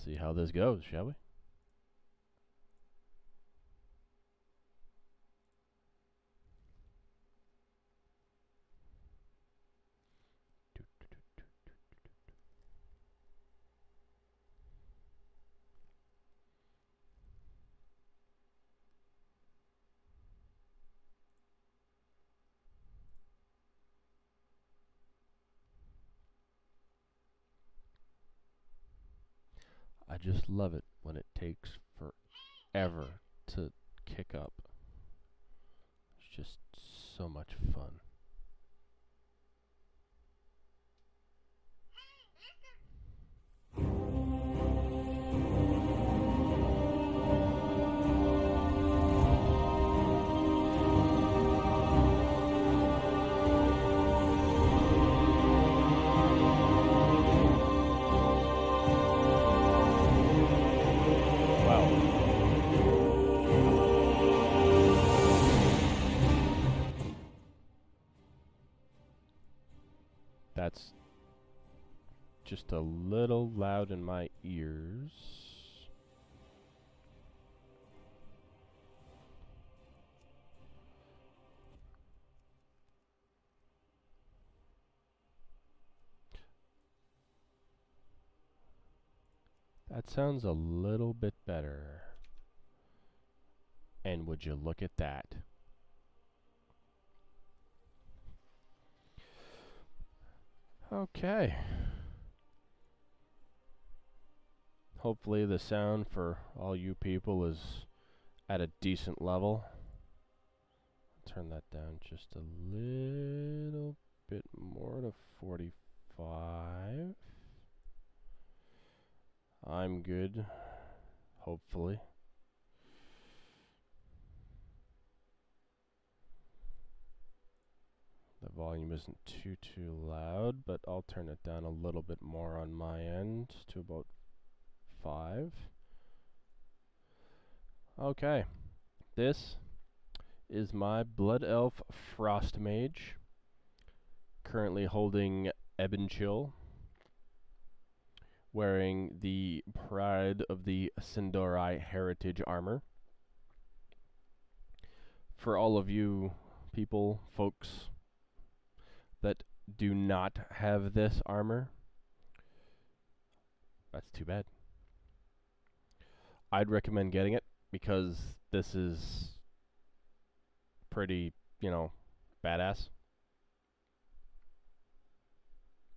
see how this goes, shall we? I just love it when it takes forever to kick up. It's just so much fun. That's just a little loud in my ears. That sounds a little bit better. And would you look at that? Okay. Hopefully the sound for all you people is at a decent level. Turn that down just a little bit more to 45. I'm good, hopefully. The volume isn't too loud, but I'll turn it down a little bit more on my end to about 5. Okay, this is my Blood Elf Frost Mage, currently holding Ebon Chill, wearing the Pride of the Sindori Heritage armor. For all of you people, folks, that do not have this armor, that's too bad. I'd recommend getting it because this is pretty, badass.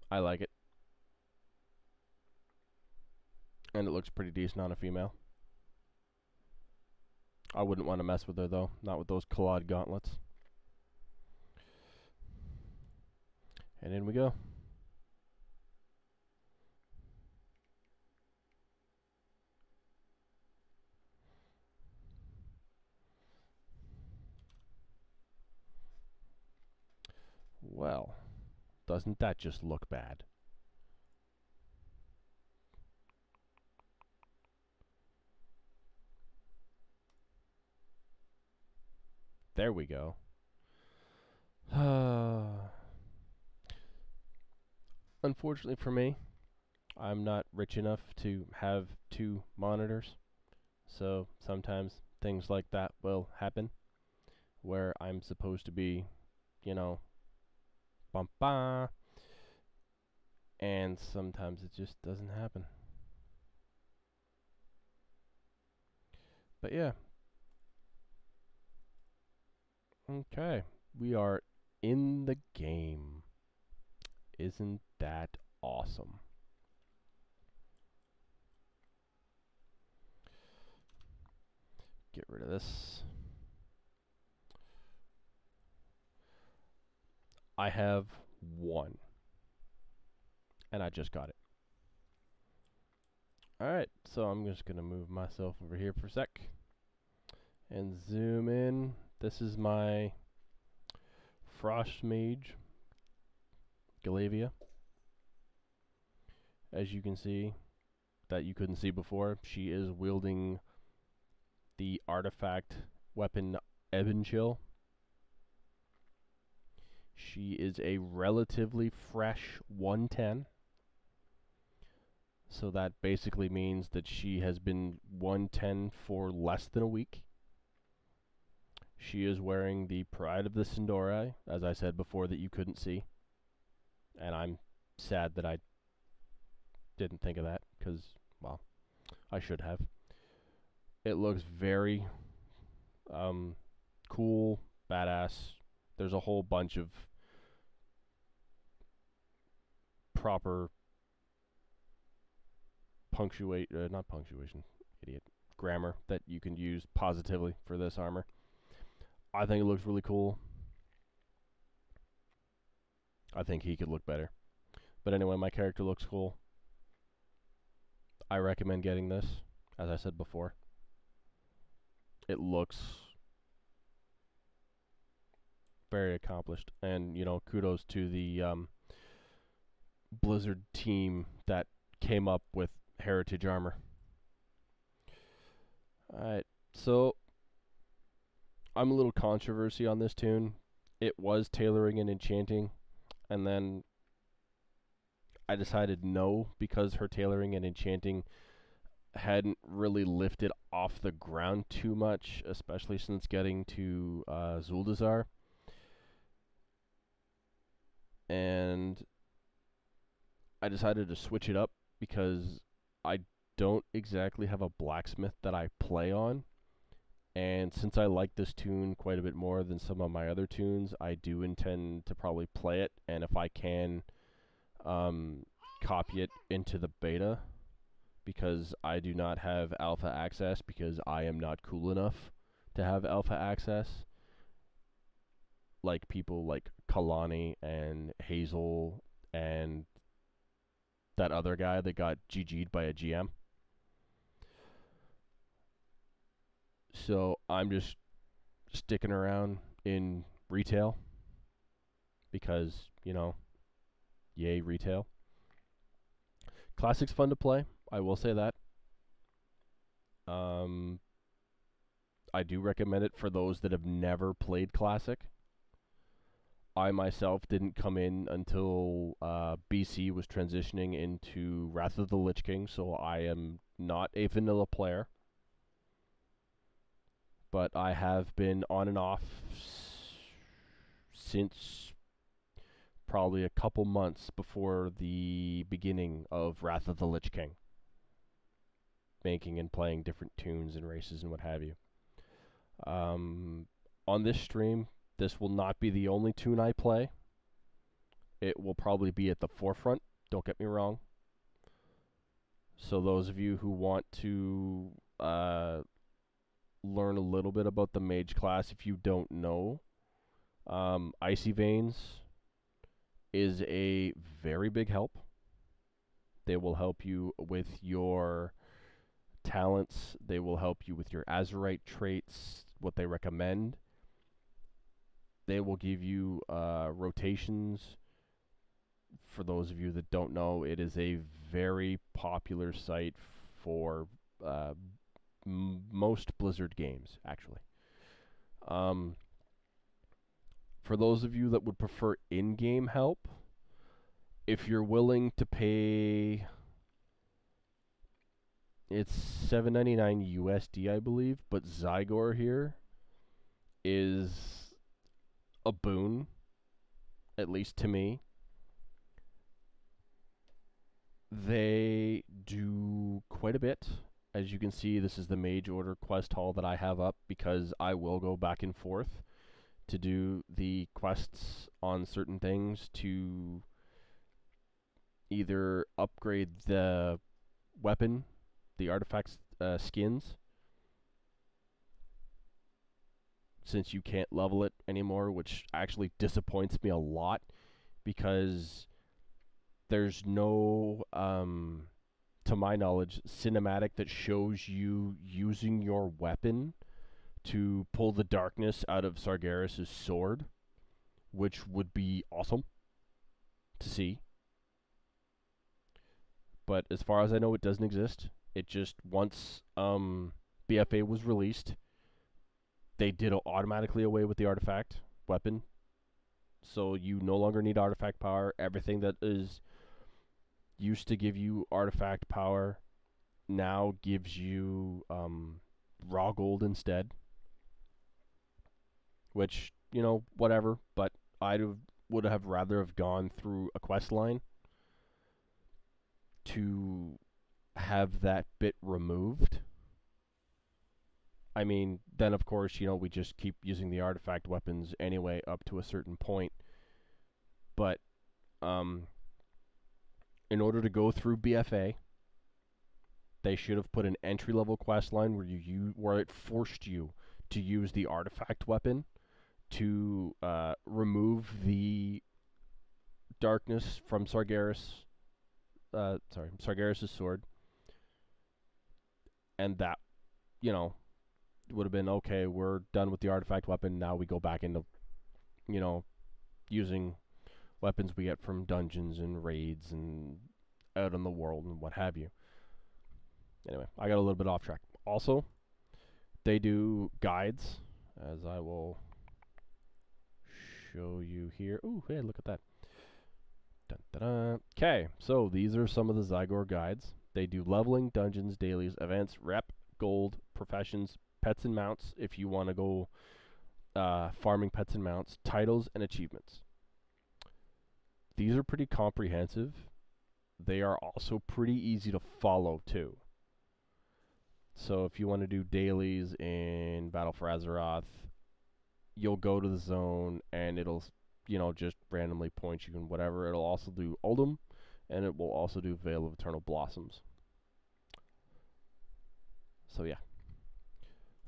I like it. And it looks pretty decent on a female. I wouldn't want to mess with her though, not with those clawed gauntlets. And in we go. Well, doesn't that just look bad? There we go. Unfortunately for me, I'm not rich enough to have 2 monitors. So sometimes things like that will happen where I'm supposed to be, bum ba, and sometimes it just doesn't happen. But yeah. Okay, we are in the game. Isn't that awesome? Get rid of this. I have 1. And I just got it. Alright, so I'm just going to move myself over here for a sec. And zoom in. This is my Frost Mage, Galavia. As you can see, that you couldn't see before, she is wielding the artifact weapon Ebon Chill. She is a relatively fresh 110. So that basically means that she has been 110 for less than a week. She is wearing the Pride of the Sindori, as I said before, that you couldn't see. And I'm sad that I didn't think of that, because, well, I should have. It looks very cool, badass. There's a whole bunch of proper not punctuation, idiot, grammar that you can use positively for this armor. I think it looks really cool. I think he could look better. But anyway, my character looks cool. I recommend getting this, as I said before. It looks very accomplished. And, you know, kudos to the Blizzard team that came up with Heritage armor. Alright, so I'm a little controversy on this tune. It was tailoring and enchanting, and then I decided no, because her tailoring and enchanting hadn't really lifted off the ground too much, especially since getting to Zuldazar. And I decided to switch it up because I don't exactly have a blacksmith that I play on. And since I like this tune quite a bit more than some of my other tunes, I do intend to probably play it, and if I can, copy it into the beta, because I do not have alpha access, because I am not cool enough to have alpha access, like people like Kalani and Hazel and that other guy that got GG'd by a GM. So I'm just sticking around in retail because, you know, yay retail. Classic's fun to play, I will say that. I do recommend it for those that have never played Classic. I myself didn't come in until BC was transitioning into Wrath of the Lich King, so I am not a vanilla player. But I have been on and off since probably a couple months before the beginning of Wrath of the Lich King, making and playing different tunes and races and what have you. On this stream, this will not be the only tune I play. It will probably be at the forefront, don't get me wrong. So those of you who want to learn a little bit about the mage class, if you don't know, Icy Veins is a very big help. They will help you with your talents. They will help you with your Azurite traits, what they recommend. They will give you rotations. For those of you that don't know, it is a very popular site for most Blizzard games, actually. For those of you that would prefer in-game help, if you're willing to pay, it's $7.99 USD, I believe, but Zygor here is a boon, at least to me. They do quite a bit. As you can see, this is the Mage Order quest hall that I have up, because I will go back and forth to do the quests on certain things to either upgrade the weapon, the artifacts, skins, since you can't level it anymore, which actually disappoints me a lot, because there's no, to my knowledge, cinematic that shows you using your weapon to pull the darkness out of Sargeras' sword, which would be awesome to see. But as far as I know, it doesn't exist. It just, once BFA was released, they did automatically away with the artifact weapon. So you no longer need artifact power. Everything that is used to give you artifact power, now gives you raw gold instead. Which, you know, whatever, but would have rather have gone through a quest line to have that bit removed. I mean, then of course, you know, we just keep using the artifact weapons anyway up to a certain point. But in order to go through BFA, they should have put an entry-level quest line where it forced you to use the artifact weapon to remove the darkness from Sargeras. Sargeras' sword, and that, you know, would have been okay. We're done with the artifact weapon. Now we go back into, you know, using weapons we get from dungeons and raids and out in the world and what have you. Anyway, I got a little bit off track. Also, they do guides, as I will show you here. Ooh, hey, look at that. Okay, so these are some of the Zygor guides. They do leveling, dungeons, dailies, events, rep, gold, professions, pets and mounts, if you want to go farming pets and mounts, titles, and achievements. These are pretty comprehensive. They are also pretty easy to follow, too. So if you want to do dailies in Battle for Azeroth, you'll go to the zone, and it'll, you know, just randomly point you and whatever. It'll also do Uldum, and it will also do Veil of Eternal Blossoms. So yeah.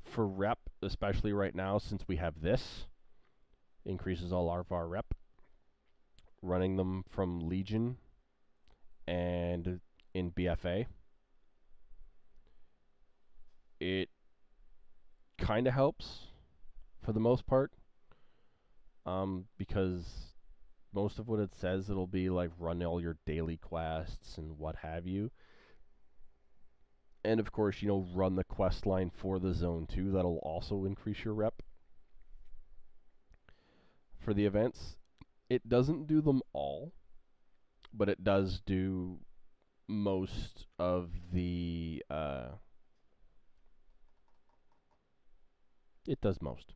For rep, especially right now, since we have this, increases all of our rep. Running them from Legion and in BFA, it kind of helps for the most part, because most of what it says, it'll be like run all your daily quests and what have you. And of course, you know, run the quest line for the zone too. That'll also increase your rep. For the events, it doesn't do them all, but it does do most of the it does most.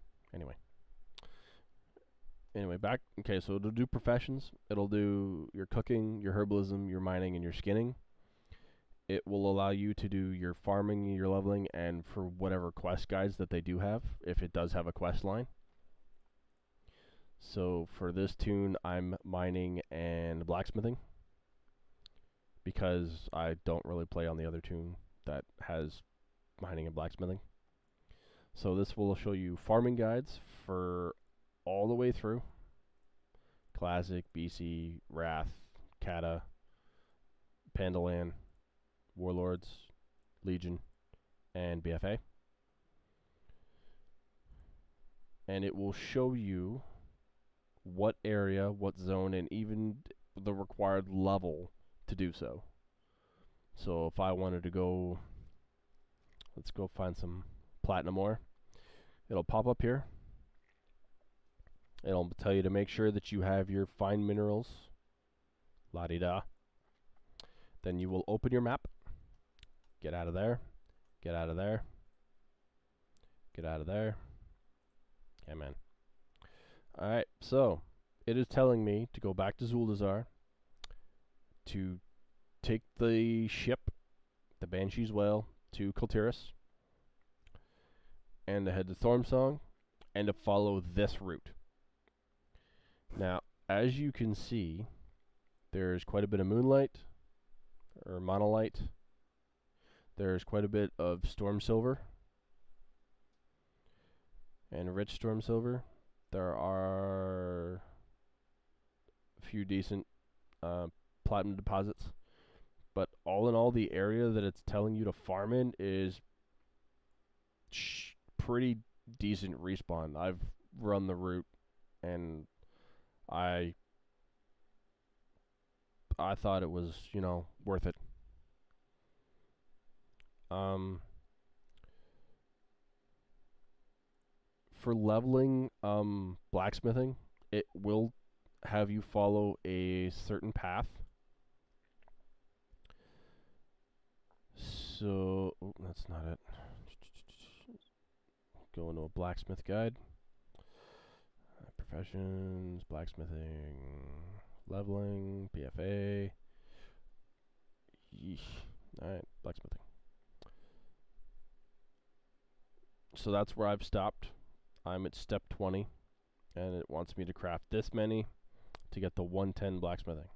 Anyway, back. Okay, so it'll do professions. It'll do your cooking, your herbalism, your mining, and your skinning. It will allow you to do your farming, your leveling, and for whatever quest guides that they do have, if it does have a quest line. So for this tune, I'm mining and blacksmithing, because I don't really play on the other tune that has mining and blacksmithing. So this will show you farming guides for all the way through. Classic, BC, Wrath, Kata, Pandalan, Warlords, Legion, and BFA. And it will show you what area, what zone, and even the required level to do so. So if I wanted to go, let's go find some platinum ore. It'll pop up here. It'll tell you to make sure that you have your fine minerals. La-di-da. Then you will open your map. Get out of there. Get out of there. Get out of there. Yeah, man. Alright, so it is telling me to go back to Zuldazar, to take the ship, the Banshee's Whale, to Kultiris, and to head to Thormsong, and to follow this route. Now, as you can see, there's quite a bit of moonlight, or monolight. There's quite a bit of storm silver, and rich storm silver. There are a few decent platinum deposits, but all in all, the area that it's telling you to farm in is pretty decent respawn. I've run the route, and I thought it was, you know, worth it. For leveling blacksmithing, it will have you follow a certain path. So, oh, that's not it. Go into a blacksmith guide. Professions, blacksmithing, leveling, PFA. Yeesh. Alright, blacksmithing. So that's where I've stopped. I'm at step 20, and it wants me to craft this many to get the 110 blacksmithing.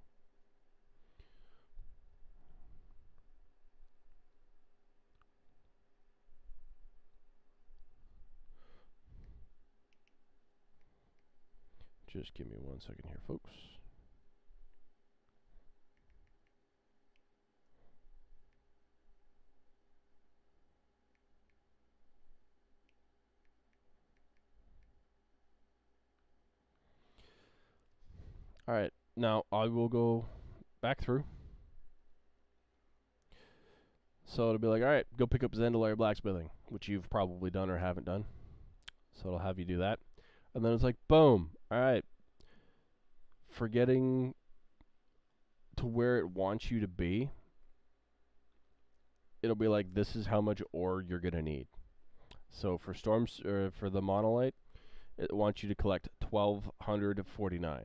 Just give me 1 second here, folks. Alright, now I will go back through. So it'll be like, alright, go pick up Zandalari Blacksmithing, which you've probably done or haven't done. So it'll have you do that. And then it's like, boom, alright. For getting to where it wants you to be, it'll be like, this is how much ore you're going to need. So for storms, or for the monolite, it wants you to collect 1,249.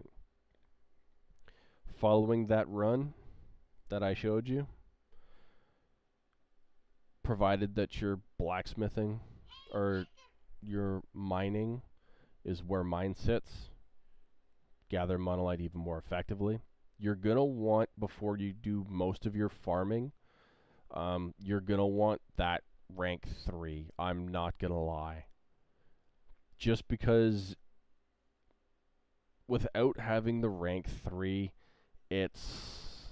Following that run that I showed you, provided that your blacksmithing or your mining is where mine sits, gather monolite even more effectively. You're going to want, before you do most of your farming, you're going to want that rank 3. I'm not going to lie. Just because without having the rank 3, it's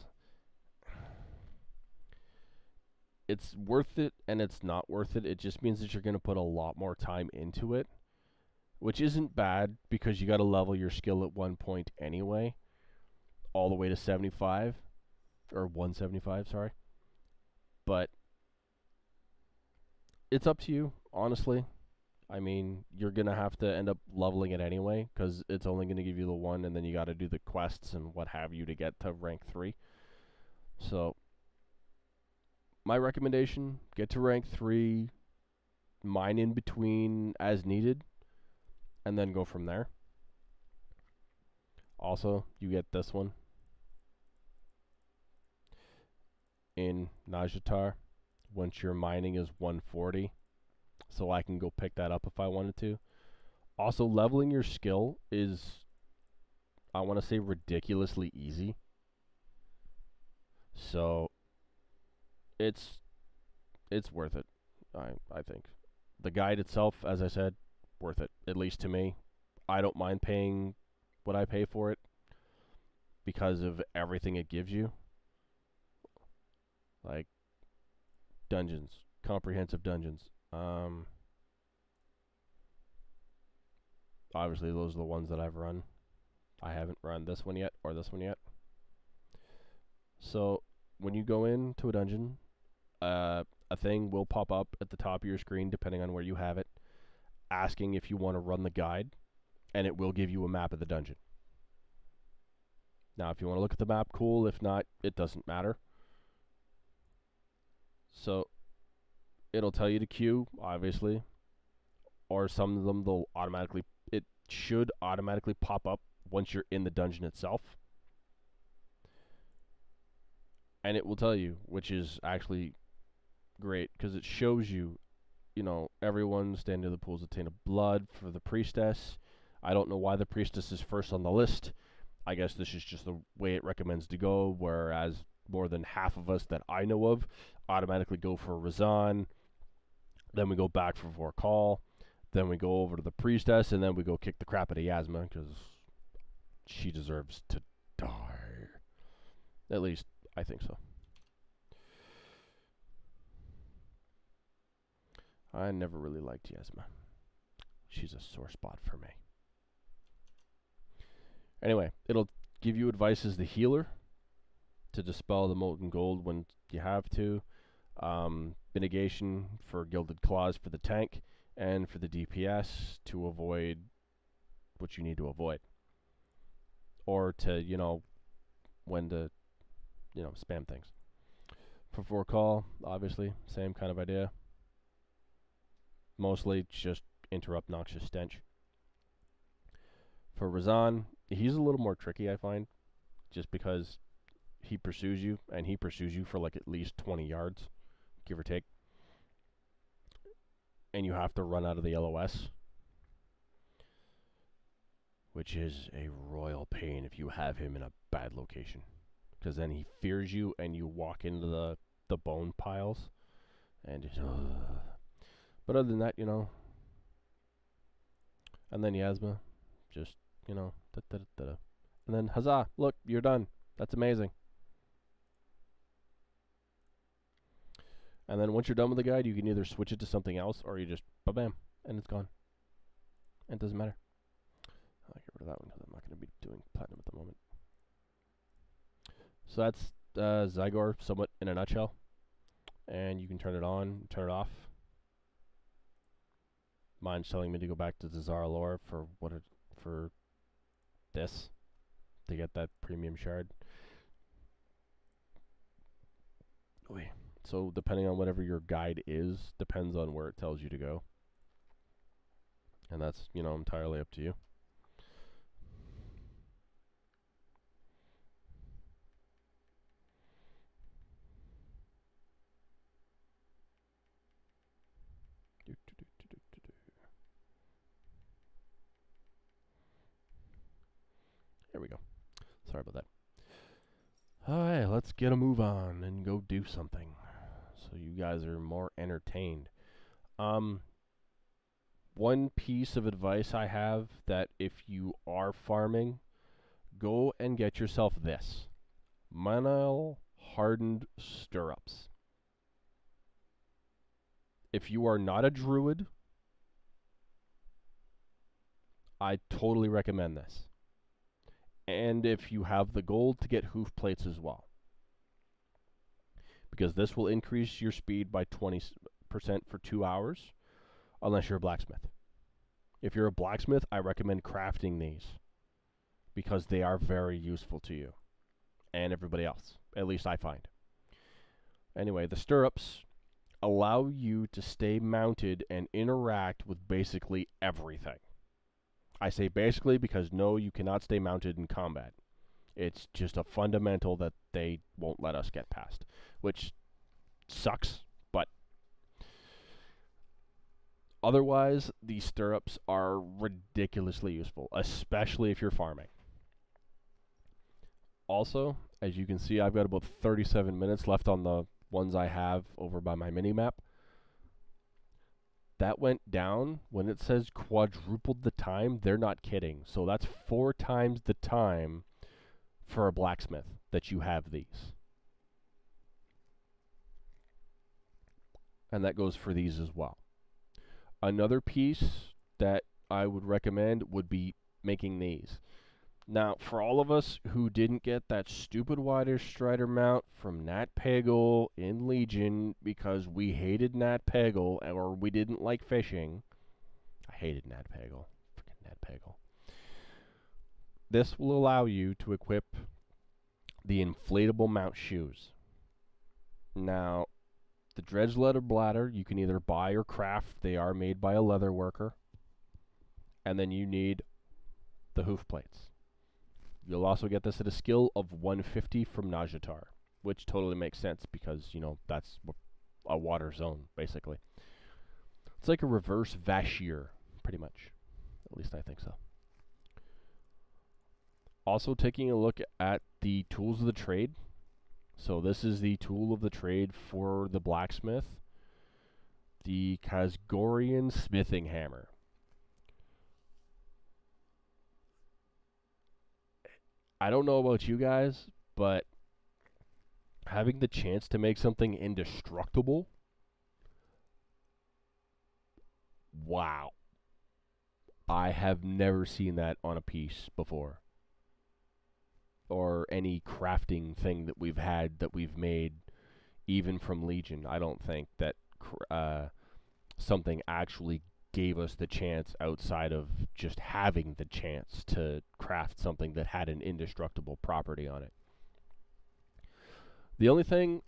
worth it and it's not worth it. It just means that you're going to put a lot more time into it, which isn't bad because you got to level your skill at 1 point anyway, all the way to 75, or 175, sorry. But it's up to you, honestly. I mean, you're going to have to end up leveling it anyway, because it's only going to give you the 1, and then you got to do the quests and what have you to get to rank 3. So, my recommendation, get to rank 3, mine in between as needed, and then go from there. Also, you get this one in Najatar once your mining is 140. So I can go pick that up if I wanted to. Also, leveling your skill is, I want to say, ridiculously easy. So it's worth it, I think. The guide itself, as I said, worth it, at least to me. I don't mind paying what I pay for it because of everything it gives you. Like dungeons, comprehensive dungeons. Obviously, those are the ones that I've run. I haven't run this one yet, or this one yet. So, when you go into a dungeon, a thing will pop up at the top of your screen, depending on where you have it, asking if you want to run the guide, and it will give you a map of the dungeon. Now, if you want to look at the map, cool. If not, it doesn't matter. So, it'll tell you to queue, obviously, or some of them it should automatically pop up once you're in the dungeon itself. And it will tell you, which is actually great, because it shows you, everyone standing in the pools of tainted blood for the priestess. I don't know why the priestess is first on the list. I guess this is just the way it recommends to go, whereas more than half of us that I know of automatically go for Razan. Then we go back for Vorkal. Then we go over to the priestess, and then we go kick the crap out of Yasma, because she deserves to die. At least, I think so. I never really liked Yasma. She's a sore spot for me. Anyway, it'll give you advice as the healer to dispel the molten gold when you have to. Mitigation for Gilded Claws for the tank, and for the DPS to avoid what you need to avoid. Or to, when to, spam things. For 4 call, obviously, same kind of idea. Mostly just interrupt noxious stench. For Razan, he's a little more tricky, I find, just because he pursues you, and he pursues you for like at least 20 yards, give or take. And you have to run out of the LOS, which is a royal pain if you have him in a bad location. Because then he fears you, and you walk into the bone piles, and just, But other than that, you know, and then Yasma, just, you know, da-da-da-da. And then, huzzah, look, you're done. That's amazing. And then once you're done with the guide, you can either switch it to something else, or you just, ba-bam, and it's gone. And it doesn't matter. I'll get rid of that one, because I'm not going to be doing platinum at the moment. So that's Zygor, somewhat in a nutshell. And you can turn it on, turn it off. Mine's telling me to go back to the Zara lore for for this, to get that premium shard. Wait. So depending on whatever your guide is, depends on where it tells you to go. And that's, you know, entirely up to you. There we go. Sorry about that. Alright, let's get a move on and go do something, so you guys are more entertained. One piece of advice I have, that if you are farming, go and get yourself this. Manal hardened stirrups. If you are not a druid, I totally recommend this. And if you have the gold, to get hoof plates as well, because this will increase your speed by 20% for 2 hours, unless you're a blacksmith. If you're a blacksmith, I recommend crafting these, because they are very useful to you and everybody else, at least I find. Anyway, the stirrups allow you to stay mounted and interact with basically everything. I say basically because no, you cannot stay mounted in combat. It's just a fundamental that they won't let us get past, which sucks, but otherwise, these stirrups are ridiculously useful, especially if you're farming. Also, as you can see, I've got about 37 minutes left on the ones I have over by my mini-map. That went down. When it says quadrupled the time, they're not kidding. So that's 4 times the time for a blacksmith that you have these. And that goes for these as well. Another piece that I would recommend would be making these. Now, for all of us who didn't get that stupid wider strider mount from Nat Pagel in Legion because we hated Nat Pagel or we didn't like fishing. I hated Nat Pagel. Freaking Nat Pagel. This will allow you to equip the inflatable mount shoes. Now, the dredge leather bladder you can either buy or craft. They are made by a leather worker. And then you need the hoof plates. You'll also get this at a skill of 150 from Najatar, which totally makes sense because, you know, that's a water zone, basically. It's like a reverse Vashir, pretty much. At least I think so. Also taking a look at the tools of the trade. So this is the tool of the trade for the blacksmith. The Kazgorian smithing hammer. I don't know about you guys, but having the chance to make something indestructible, wow. I have never seen that on a piece before. Or any crafting thing that we've had, that we've made, even from Legion. I don't think that something actually gave us the chance outside of just having the chance to craft something that had an indestructible property on it. The only thing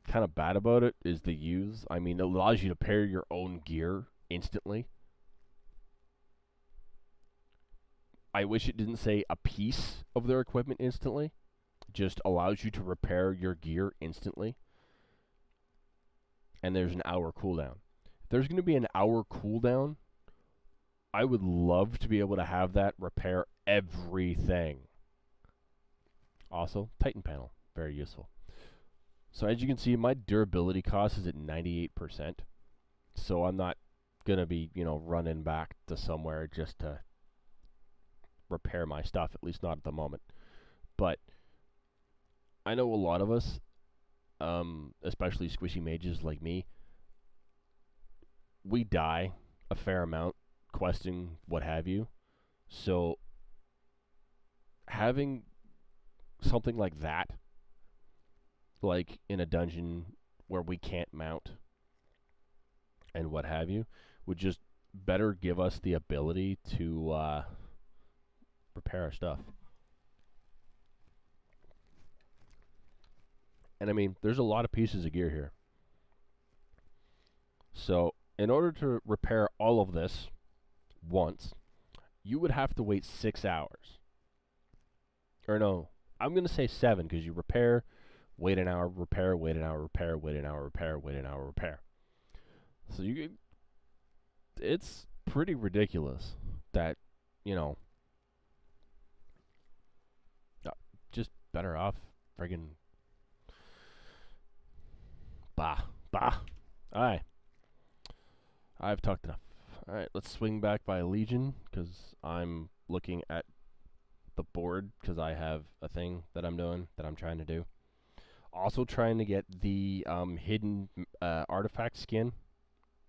kind of bad about it is the use. I mean, it allows you to pair your own gear instantly. I wish it didn't say a piece of their equipment instantly. It just allows you to repair your gear instantly. And there's an hour cooldown. If there's going to be an hour cooldown, I would love to be able to have that repair everything. Also, Titan panel, very useful. So as you can see, my durability cost is at 98%. So I'm not going to be, running back to somewhere just to repair my stuff, at least not at the moment. But I know a lot of us, especially squishy mages like me, we die a fair amount questing, what have you. So having something like that, like in a dungeon where we can't mount and what have you, would just better give us the ability to repair our stuff. And I mean, there's a lot of pieces of gear here. So in order to repair all of this once, you would have to wait 6 hours. Or no, I'm going to say 7, because you repair, wait an hour, repair, wait an hour, repair, wait an hour, repair, wait an hour, repair. So it's pretty ridiculous that, just better off friggin' bah. Alright. I've talked enough. Alright, let's swing back by Legion, because I'm looking at the board, because I have a thing that I'm doing, that I'm trying to do. Also trying to get the hidden artifact skin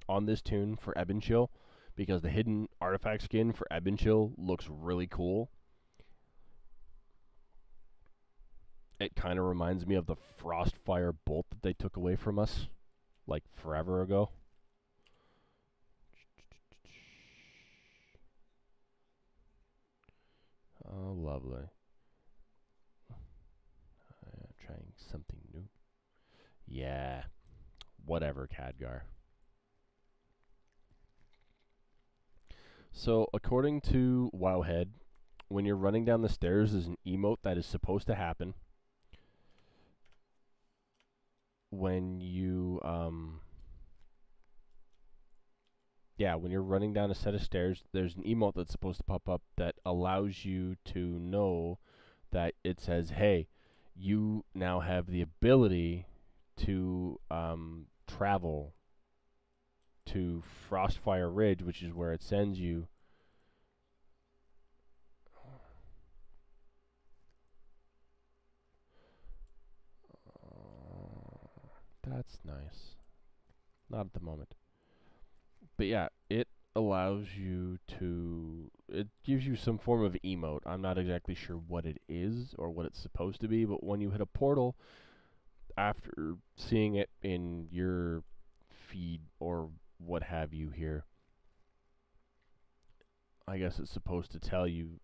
on this tune for Ebonchill, because the hidden artifact skin for Ebonchill looks really cool. It kind of reminds me of the Frostfire bolt that they took away from us, like, forever ago. Oh, lovely. Trying something new. Yeah. Whatever, Khadgar. So, according to Wowhead, when you're running down the stairs, there's an emote that is supposed to happen when you, when you're running down a set of stairs, there's an emote that's supposed to pop up that allows you to know that it says, hey, you now have the ability to travel to Frostfire Ridge, which is where it sends you. That's nice. Not at the moment. But yeah, it allows you to... It gives you some form of emote. I'm not exactly sure what it is or what it's supposed to be, but when you hit a portal, after seeing it in your feed or what have you here, I guess it's supposed to tell you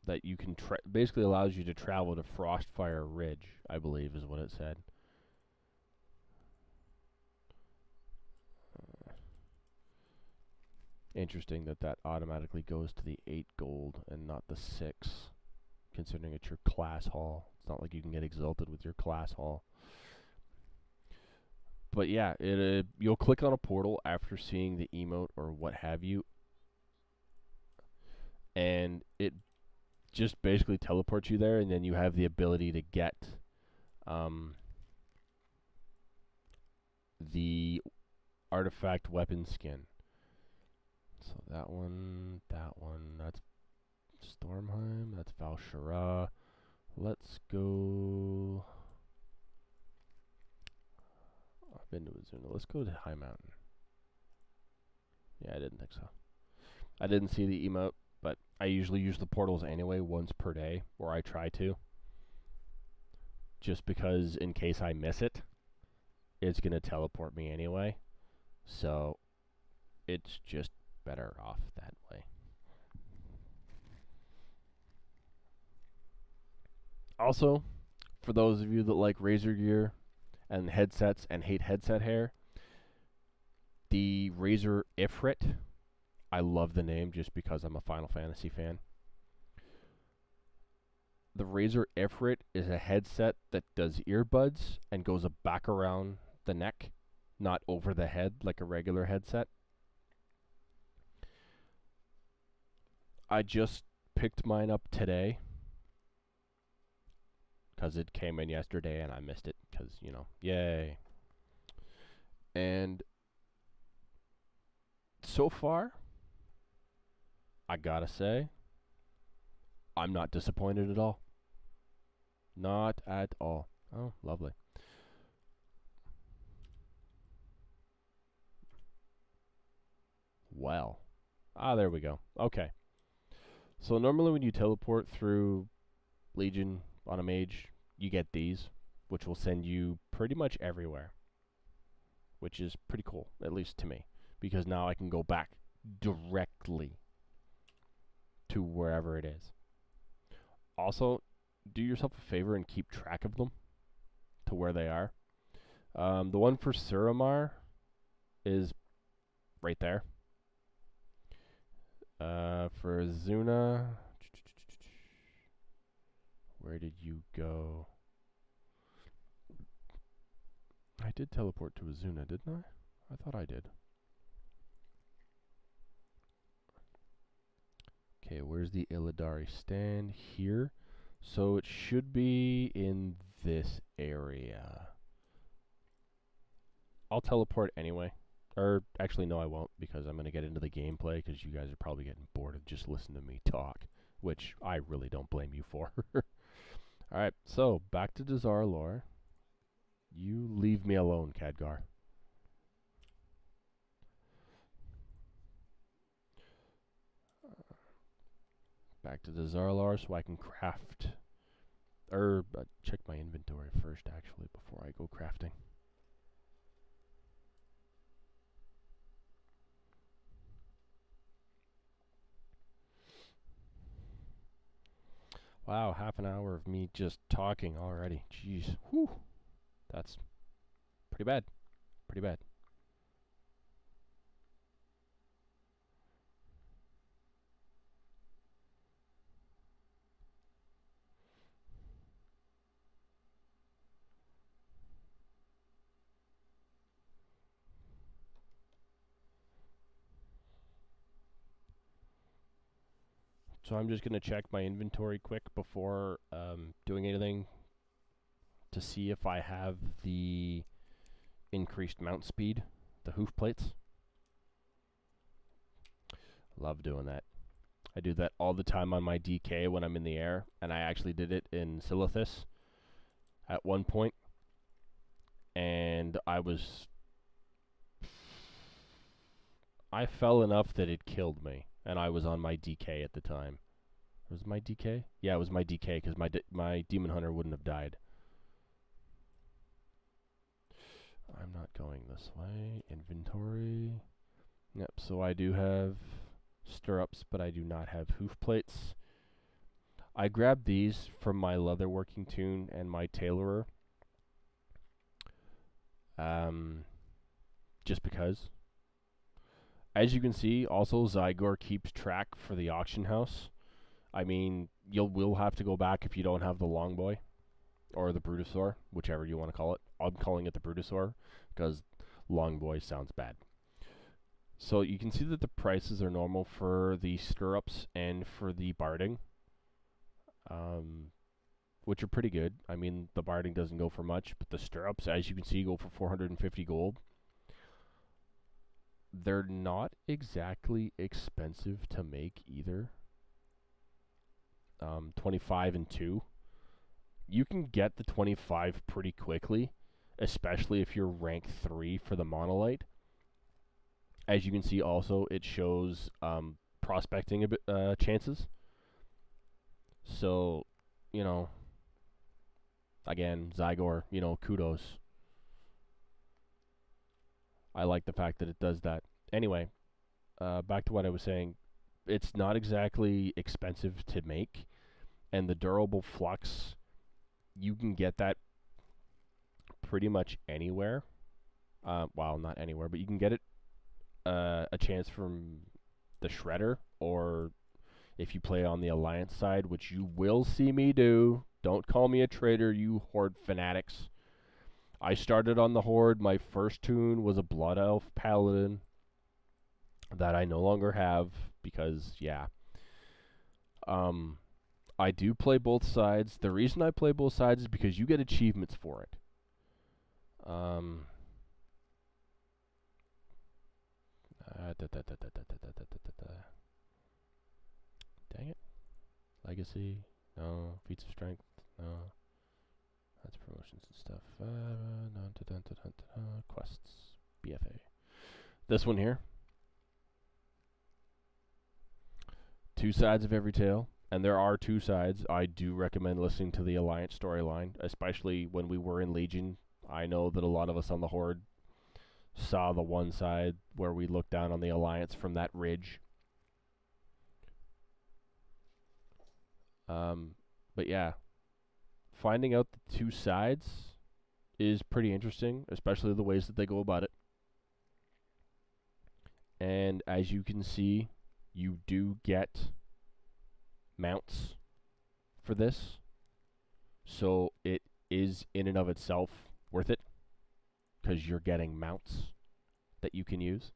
that you can... basically allows you to travel to Frostfire Ridge, I believe is what it said. Interesting that automatically goes to the 8 gold and not the 6, considering it's your class haul. It's not like you can get exalted with your class haul. But yeah, you'll click on a portal after seeing the emote or what have you, and it just basically teleports you there, and then you have the ability to get the artifact weapon skin. So that one, that's Stormheim, that's Val'Shara. Let's go... I've been to Azuna. Let's go to High Mountain. Yeah, I didn't think so. I didn't see the emote, but I usually use the portals anyway once per day, or I try to. Just because in case I miss it, it's going to teleport me anyway. So it's just better off that way. Also, for those of you that like Razor gear and headsets and hate headset hair. The Razer Ifrit. I love the name just because I'm a Final Fantasy fan. The Razer Ifrit is a headset that does earbuds and goes back around the neck, not over the head like a regular headset. I just picked mine up today because it came in yesterday and I missed it because, you know, yay. And so far, I gotta say, I'm not disappointed at all. Not at all. Oh, lovely. Well. There we go. Okay. So normally when you teleport through Legion on a mage, you get these, which will send you pretty much everywhere. Which is pretty cool, at least to me. Because now I can go back directly to wherever it is. Also, do yourself a favor and keep track of them to where they are. The one for Suramar is right there. For Azuna, where did you go? I did teleport to Azuna, didn't I? I thought I did. Okay, where's the Illidari stand? Here. So it should be in this area. I'll teleport anyway. Or, actually, no, I won't, because I'm going to get into the gameplay, because you guys are probably getting bored of just listening to me talk, which I really don't blame you for. Alright, so, back to Dazar'alor. You leave me alone, Khadgar. Back to Dazar'alor so I can craft. Check my inventory first, actually, before I go crafting. Wow, half an hour of me just talking already. Jeez. Whew. That's pretty bad. Pretty bad. So I'm just going to check my inventory quick before doing anything to see if I have the increased mount speed, the hoof plates. Love doing that. I do that all the time on my DK when I'm in the air, and I actually did it in Silithus at one point, and I fell enough that it killed me, and I was on my DK at the time. Was it my DK? Yeah, it was my DK, because my Demon Hunter wouldn't have died. I'm not going this way. Inventory. Yep, so I do have stirrups, but I do not have hoof plates. I grabbed these from my leatherworking tune and my tailorer. Just because. As you can see, also Zygor keeps track for the auction house. I mean, will have to go back if you don't have the Longboy or the Brutosaur, whichever you want to call it. I'm calling it the Brutosaur because Longboy sounds bad. So you can see that the prices are normal for the stirrups and for the barding, which are pretty good. I mean, the barding doesn't go for much, but the stirrups, as you can see, go for 450 gold. They're not exactly expensive to make either. 25 and 2. You can get the 25 pretty quickly, especially if you're rank 3 for the monolite. As you can see also, it shows prospecting chances. So, you know, again, Zygor, you know, kudos. I like the fact that it does that. Anyway, back to what I was saying. It's not exactly expensive to make, and the durable flux, you can get that pretty much anywhere. Well, not anywhere, but you can get it a chance from the Shredder, or if you play on the Alliance side, which you will see me do. Don't call me a traitor, you Horde fanatics. I started on the Horde. My first tune was a Blood Elf Paladin that I no longer have because, yeah. I do play both sides. The reason I play both sides is because you get achievements for it. Dang it. Legacy. No. Feats of Strength. No. That's promotions and stuff. Quests. BFA. This one here. 2 sides of every tale. And there are 2 sides. I do recommend listening to the Alliance storyline, especially when we were in Legion. I know that a lot of us on the Horde saw the one side where we looked down on the Alliance from that ridge. But yeah, finding out the 2 sides is pretty interesting, especially the ways that they go about it. And as you can see, you do get mounts for this. So it is in and of itself worth it, because you're getting mounts that you can use.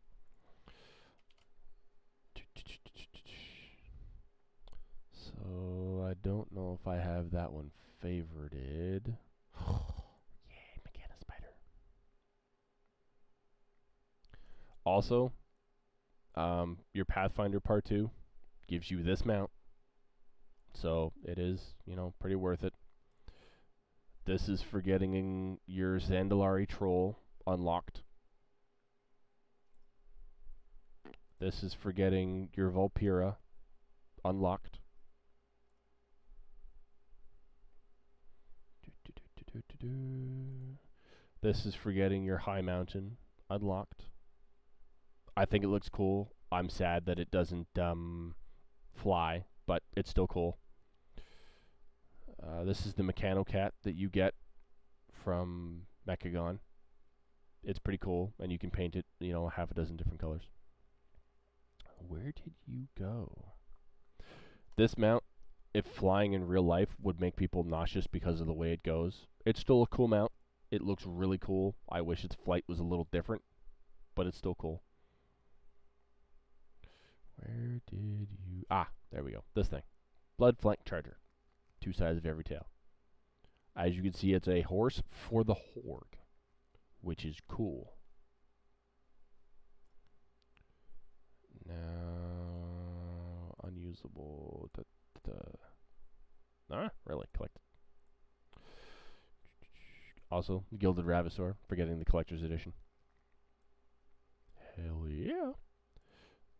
So I don't know if I have that one favorited. Yay, Mechana Spider. Also, your Pathfinder Part 2 gives you this mount. So it is, pretty worth it. This is for getting your Zandalari Troll unlocked. This is for getting your Vulpira unlocked. This is for getting your High Mountain unlocked. I think it looks cool. I'm sad that it doesn't fly, but it's still cool. This is the Mechanocat that you get from Mechagon. It's pretty cool, and you can paint it, half a dozen different colors. Where did you go? This mount, if flying in real life, would make people nauseous because of the way it goes. It's still a cool mount. It looks really cool. I wish its flight was a little different, but it's still cool. Where did you... Ah, there we go. This thing. Blood Flank Charger. 2 sides of every tail. As you can see, it's a horse for the Horde, which is cool. Now, unusable. Really? Collect. Also, Gilded Ravasaur, for getting the Collector's Edition. Hell yeah.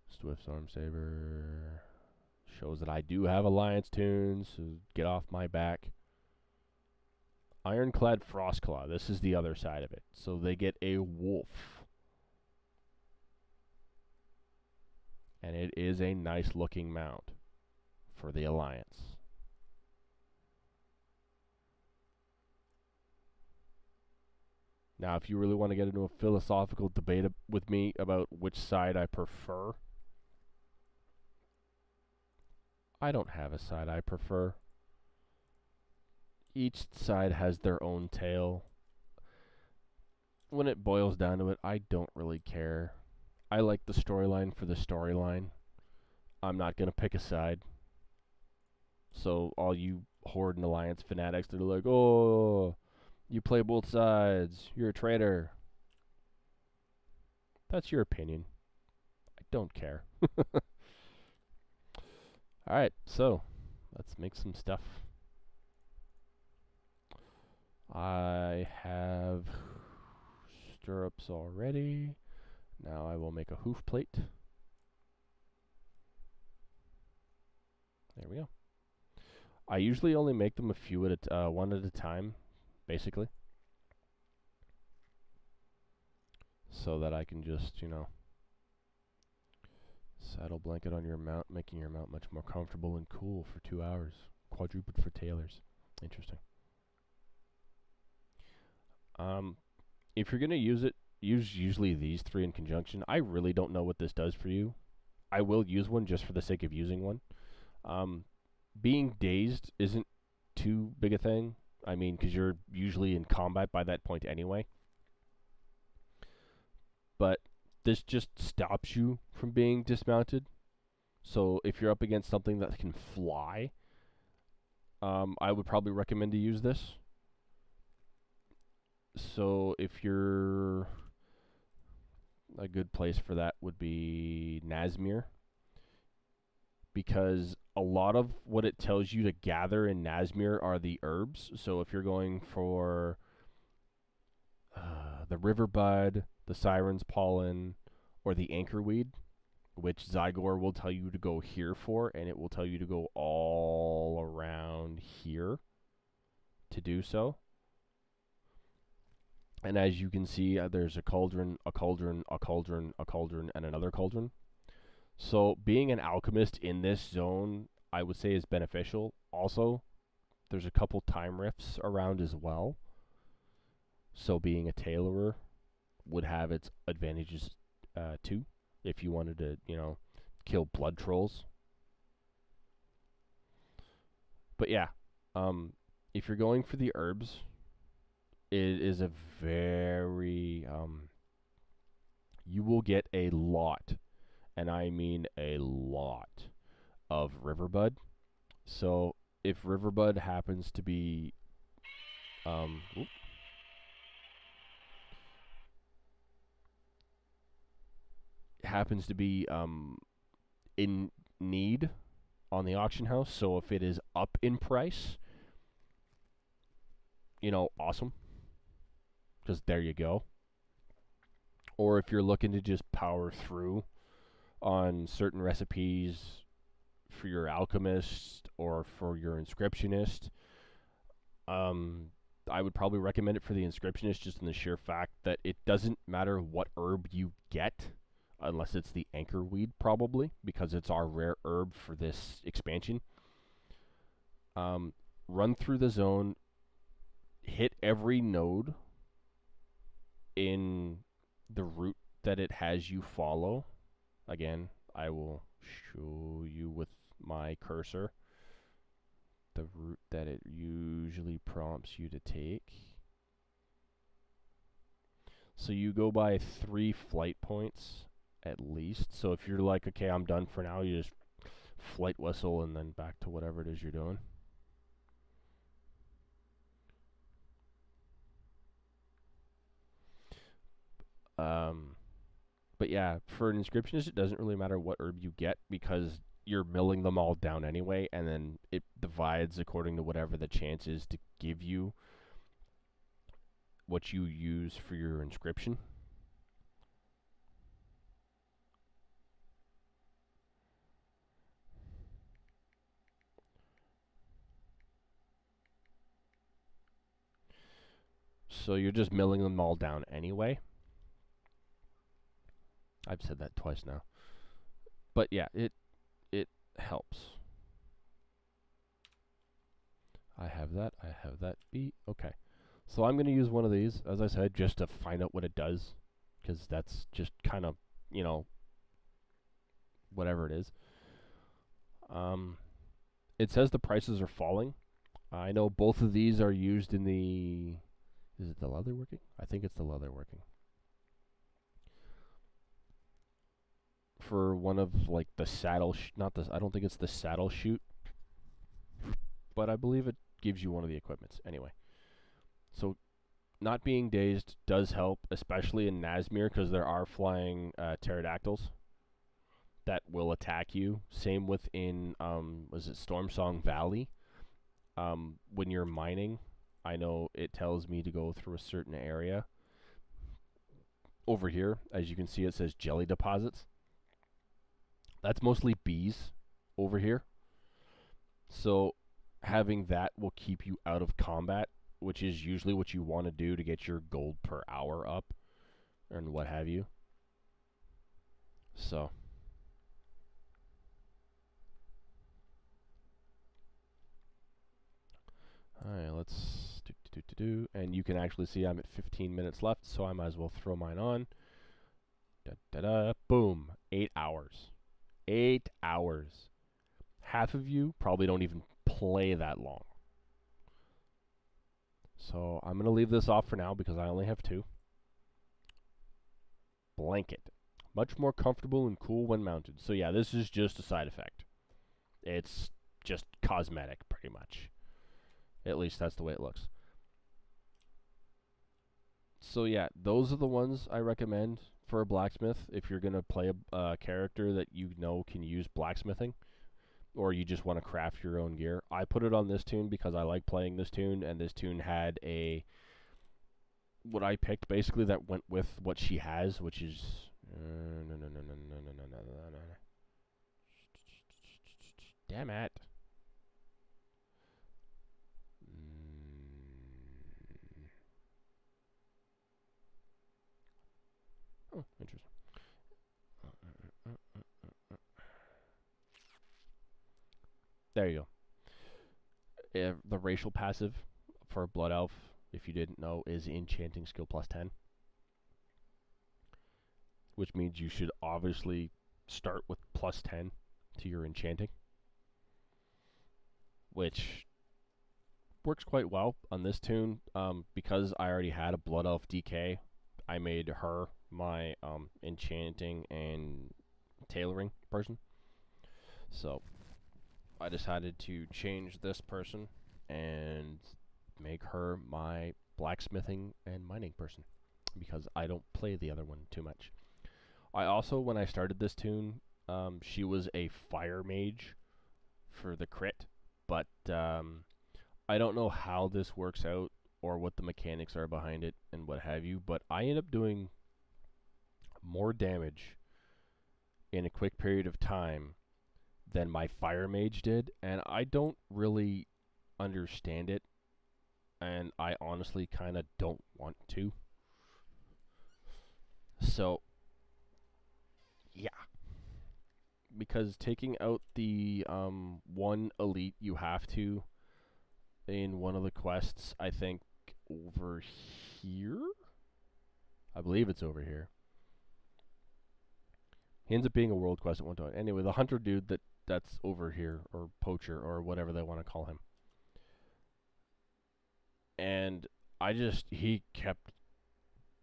Swift Storm Saber. Shows that I do have Alliance tunes, so get off my back. Ironclad Frostclaw. This is the other side of it. So they get a wolf. And it is a nice looking mount for the Alliance. Now, if you really want to get into a philosophical debate with me about which side I prefer, I don't have a side I prefer. Each side has their own tale. When it boils down to it, I don't really care. I like the storyline for the storyline. I'm not going to pick a side. So all you Horde and Alliance fanatics that are like, oh, you play both sides, you're a traitor. That's your opinion. I don't care. Alright, so let's make some stuff. I have stirrups already. Now I will make a hoof plate. There we go. I usually only make them a few at one at a time, basically. So that I can just, saddle blanket on your mount, making your mount much more comfortable and cool for 2 hours. Quadruped for tailors. Interesting. If you're gonna use it, use usually these three in conjunction. I really don't know what this does for you. I will use one just for the sake of using one. Um, being dazed isn't too big a thing. I mean, because you're usually in combat by that point anyway. But this just stops you from being dismounted. So if you're up against something that can fly, I would probably recommend to use this. So if you're a good place for that would be Nazmir, because a lot of what it tells you to gather in Nazmir are the herbs. So if you're going for the riverbud, the siren's pollen, or the anchorweed, which Zygor will tell you to go here for, and it will tell you to go all around here to do so. And as you can see, there's a cauldron, a cauldron, a cauldron, a cauldron, and another cauldron. So being an alchemist in this zone, I would say, is beneficial. Also, there's a couple time rifts around as well. So being a tailorer would have its advantages too, if you wanted to, kill blood trolls. But yeah, if you're going for the herbs, it is a very you will get a lot, and I mean a lot, of riverbud. So if riverbud happens to be in need on the auction house, so if it is up in price, awesome, because there you go. Or if you're looking to just power through on certain recipes for your alchemist or for your inscriptionist, I would probably recommend it for the inscriptionist, just in the sheer fact that it doesn't matter what herb you get, unless it's the anchorweed, probably, because it's our rare herb for this expansion. Run through the zone, hit every node in the route that it has you follow. Again, I will show you with my cursor the route that it usually prompts you to take. So you go by 3 flight points at least. So if you're like, okay, I'm done for now, you just flight whistle and then back to whatever it is you're doing. But yeah, for an inscriptionist, it doesn't really matter what herb you get, because you're milling them all down anyway, and then it divides according to whatever the chance is to give you what you use for your inscription. So you're just milling them all down anyway. I've said that twice now. But yeah, it helps. I have that beat. Okay. So I'm going to use one of these, as I said, just to find out what it does, because that's just kind of, whatever it is. It says the prices are falling. I know both of these are used in the... Is it the leather working? I think it's the leather working. For one of, like, the saddle... I don't think it's the saddle shoot, but I believe it gives you one of the equipments. Anyway. So, not being dazed does help, especially in Nazmir, because there are flying pterodactyls that will attack you. Same within, was it Stormsong Valley? When you're mining, I know it tells me to go through a certain area. Over here, as you can see, it says jelly deposits. That's mostly bees over here. So having that will keep you out of combat, which is usually what you want to do to get your gold per hour up and what have you. So alright, let's And you can actually see I'm at 15 minutes left, so I might as well throw mine on. Boom. 8 hours. 8 hours. Half of you probably don't even play that long. So I'm going to leave this off for now because I only have 2. Blanket. Much more comfortable and cool when mounted. So yeah, this is just a side effect. It's just cosmetic, pretty much. At least that's the way it looks. So yeah, those are the ones I recommend for a blacksmith if you're going to play a character that you know can use blacksmithing, or you just want to craft your own gear. I put it on this tune because I like playing this tune, and this tune had what I picked basically that went with what she has, which is damn it. Oh, interesting. There you go. The racial passive for a Blood Elf, if you didn't know, is Enchanting Skill plus 10. Which means you should obviously start with plus 10 to your enchanting. Which works quite well on this tune. Because I already had a Blood Elf DK, I made her my enchanting and tailoring person. So I decided to change this person and make her my blacksmithing and mining person, because I don't play the other one too much. I also, when I started this tune, she was a fire mage for the crit, but I don't know how this works out or what the mechanics are behind it and what have you, but I end up doing more damage in a quick period of time than my fire mage did, and I don't really understand it, and I honestly kind of don't want to. So, yeah. Because taking out the one elite you have to in one of the quests, I think over here? I believe it's over here. He ends up being a world quest at one time. Anyway, the hunter dude that's over here, or poacher, or whatever they want to call him. And he kept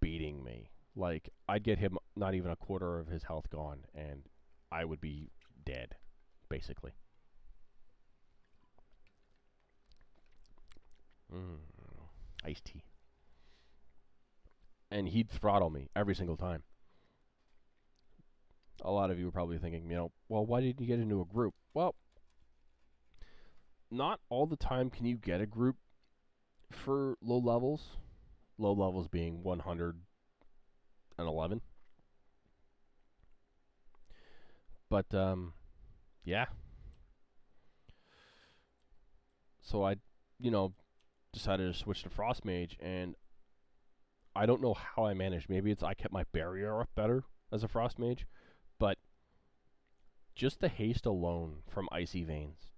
beating me. Like, I'd get him not even a quarter of his health gone, and I would be dead, basically. Iced tea. And he'd throttle me every single time. A lot of you are probably thinking, well, why didn't you get into a group? Well, not all the time can you get a group for low levels. Low levels being 111. But, yeah. So I, decided to switch to Frost Mage, and I don't know how I managed. Maybe I kept my barrier up better as a Frost Mage, but just the haste alone from Icy Veins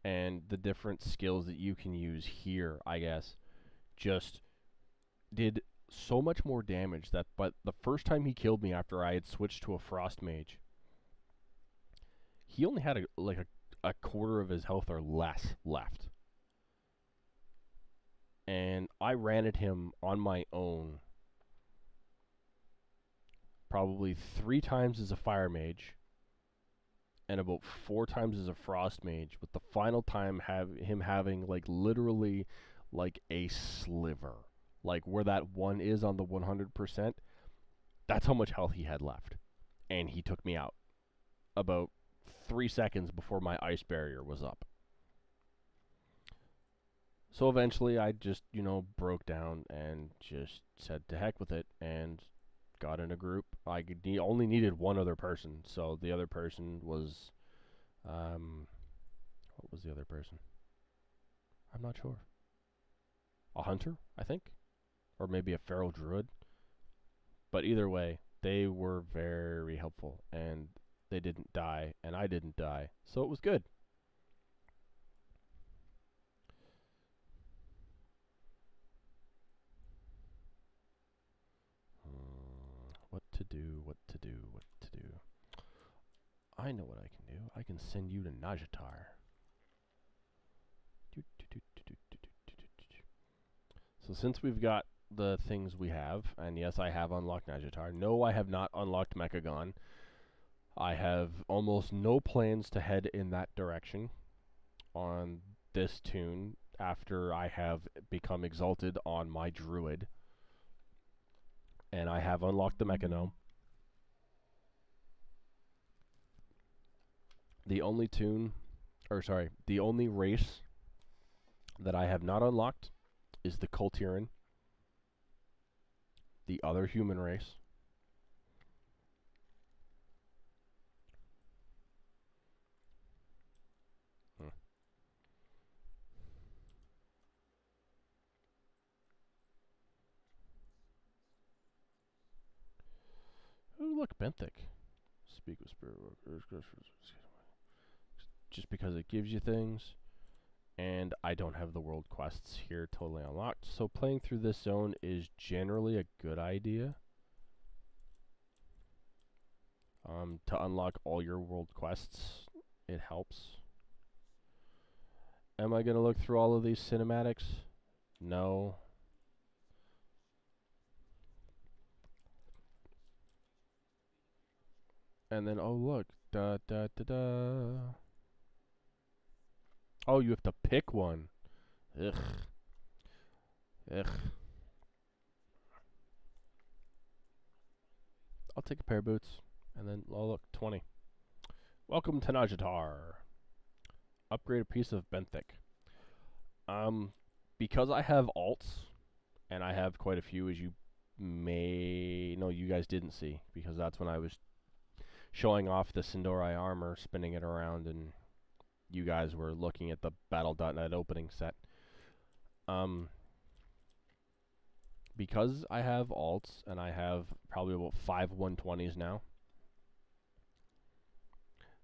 and the different skills that you can use here, I guess, just did so much more damage but the first time he killed me after I had switched to a Frost Mage, he only had a quarter of his health or less left. And I ran at him on my own probably 3 times as a Fire Mage and about 4 times as a Frost Mage, with the final time him having literally a sliver. Like where that 1 is on the 100%, that's how much health he had left. And he took me out about 3 seconds before my ice barrier was up. So eventually I just, broke down and just said to heck with it and got in a group. I only needed one other person, so the other person was, what was the other person? I'm not sure. A hunter, I think? Or maybe a feral druid. But either way, they were very helpful, and they didn't die, and I didn't die, so it was good. What to do, what to do, what to do. I know what I can do. I can send you to Najatar. So since we've got the things we have, and yes, I have unlocked Najatar. No, I have not unlocked Mechagon. I have almost no plans to head in that direction on this tune after I have become exalted on my druid. And I have unlocked the Mechanome. The only the only race that I have not unlocked is the Kultiran, the other human race. Oh, look, Benthic. Speak with spirit workers. Just because it gives you things. And I don't have the world quests here totally unlocked. So playing through this zone is generally a good idea. To unlock all your world quests, it helps. Am I going to look through all of these cinematics? No. And then, oh look, da da da da. Oh, you have to pick one. Ugh. Ugh. I'll take a pair of boots. And then, oh look, 20. Welcome to Najatar. Upgrade a piece of Benthic. Because I have alts, and I have quite a few, as you you guys didn't see, because that's when I was showing off the Sindori armor, spinning it around, and you guys were looking at the Battle.net opening set. Because I have alts, and I have probably about 5 120s now,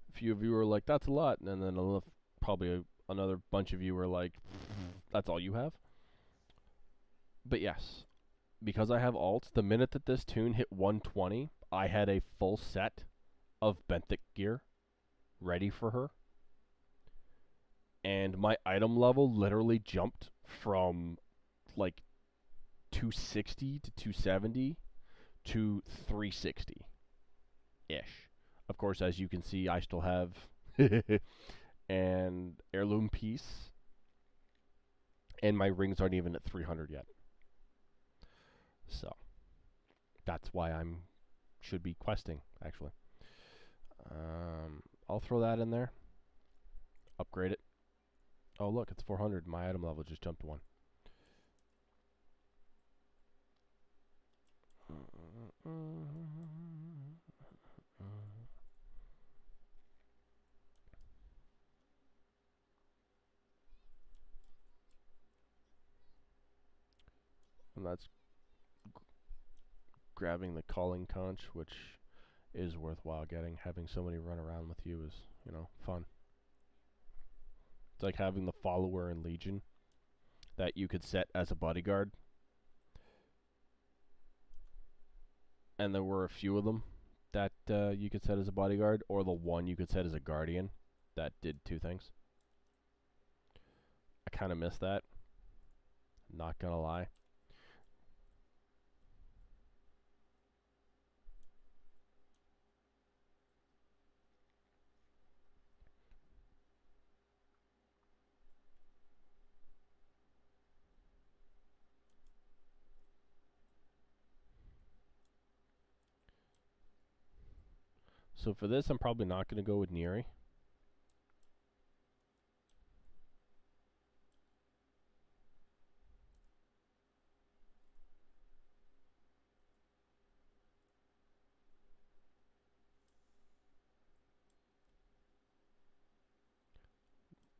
a few of you were like, that's a lot, and then probably another bunch of you were like, that's all you have? But yes, because I have alts, the minute that this tune hit 120, I had a full set of Benthic gear ready for her. And my item level literally jumped from like 260 to 270 to 360-ish. Of course, as you can see, I still have an heirloom piece, and my rings aren't even at 300 yet. So that's why should be questing, actually. I'll throw that in there. Upgrade it. Oh, look, it's 400. My item level just jumped one. And that's grabbing the calling conch, which is worthwhile getting. Having somebody run around with you is, fun. It's like having the follower in Legion that you could set as a bodyguard. And there were a few of them that you could set as a bodyguard, or the one you could set as a guardian that did two things. I kind of miss that. Not gonna lie. So for this, I'm probably not going to go with Neri.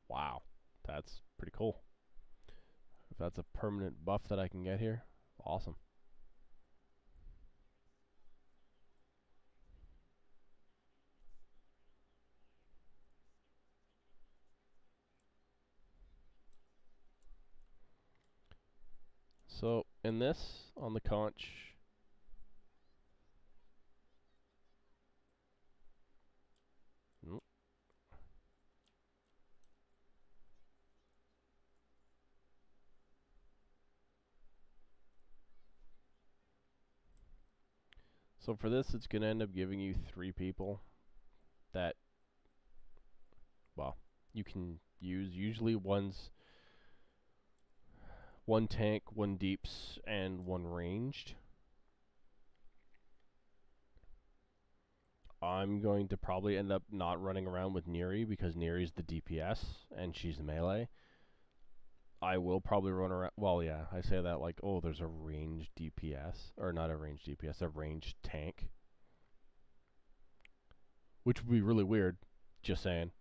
Wow, that's pretty cool. If that's a permanent buff that I can get here, awesome. So in this, on the conch, So for this, it's going to end up giving you 3 people that, well, you can use. Usually one tank, 1 deeps, and 1 ranged. I'm going to probably end up not running around with Neri because Neri's the DPS and she's the melee. I will probably run around. Well, yeah, I say that like, oh, there's a ranged DPS. Or not a ranged DPS, a ranged tank. Which would be really weird. Just saying.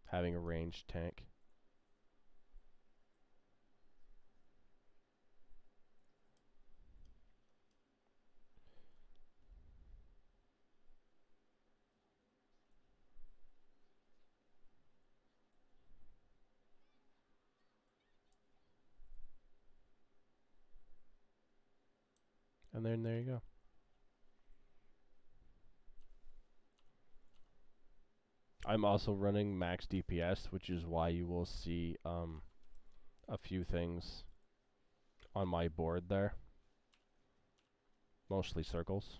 Having a ranged tank. And then there you go. I'm also running max DPS, which is why you will see a few things on my board there. Mostly circles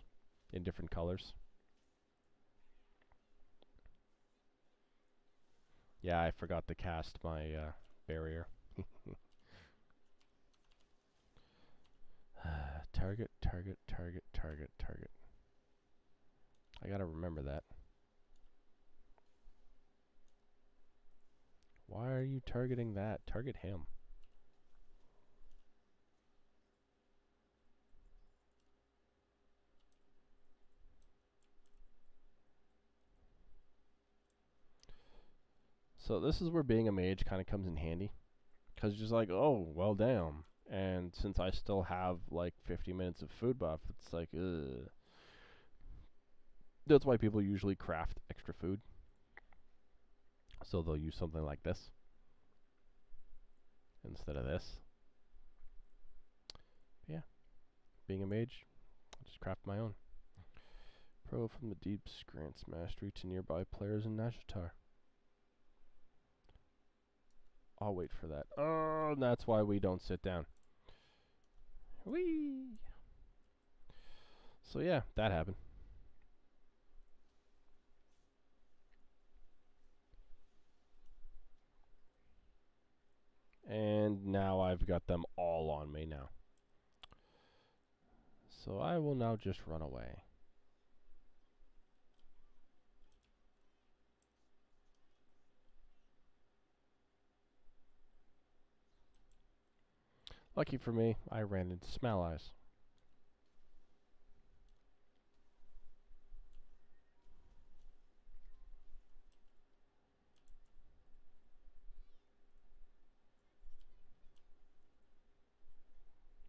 in different colors. Yeah, I forgot to cast my barrier. Target, target, target, target, target. I gotta remember that. Why are you targeting that? Target him. So this is where being a mage kind of comes in handy. Because you're just like, oh, well, damn. And since I still have like 50 minutes of food buff, it's like, ugh. That's why people usually craft extra food. So they'll use something like this instead of this. But yeah, being a mage, I'll just craft my own. Pro from the deeps grants mastery to nearby players in Nashatar. I'll wait for that. Oh, and that's why we don't sit down. Whee! So yeah, that happened. And now I've got them all on me now. So I will now just run away. Lucky for me, I ran into Smell Eyes.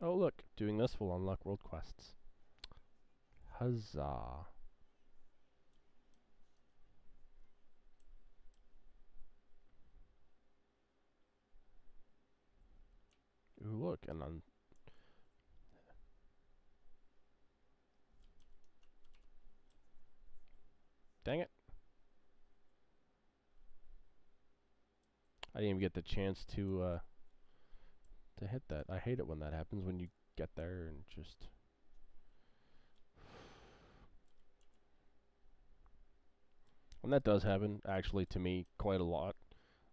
Oh look, doing this will unlock world quests. Huzzah. Ooh, look, and I'm... Dang it. I didn't even get the chance to hit that. I hate it when that happens, when you get there and just... And that does happen, actually, to me quite a lot.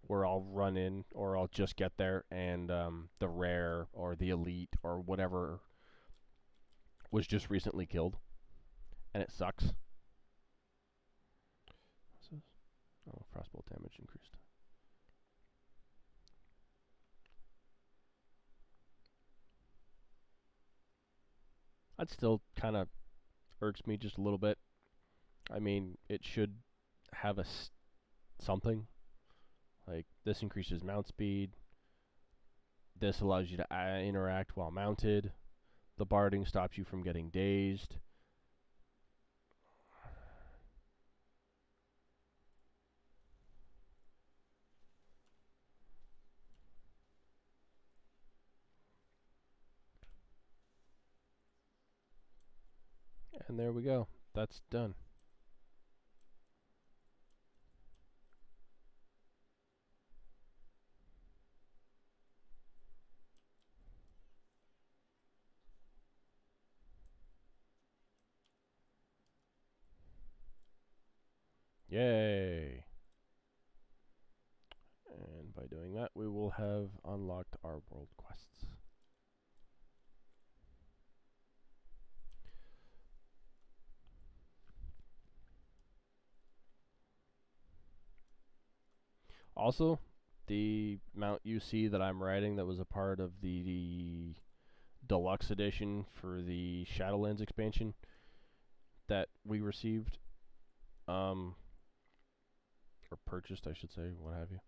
Where I'll run in, or I'll just get there, and the rare, or the elite, or whatever was just recently killed. And it sucks. What's this? Oh, frostbolt damage increased. That still kind of irks me just a little bit. I mean, it should have something. Like, this increases mount speed. This allows you to interact while mounted. The barding stops you from getting dazed. And there we go. That's done. Yay! And by doing that, we will have unlocked our world quests. Also, the mount you see that I'm riding that was a part of the deluxe edition for the Shadowlands expansion that we received, or purchased, I should say, what have you.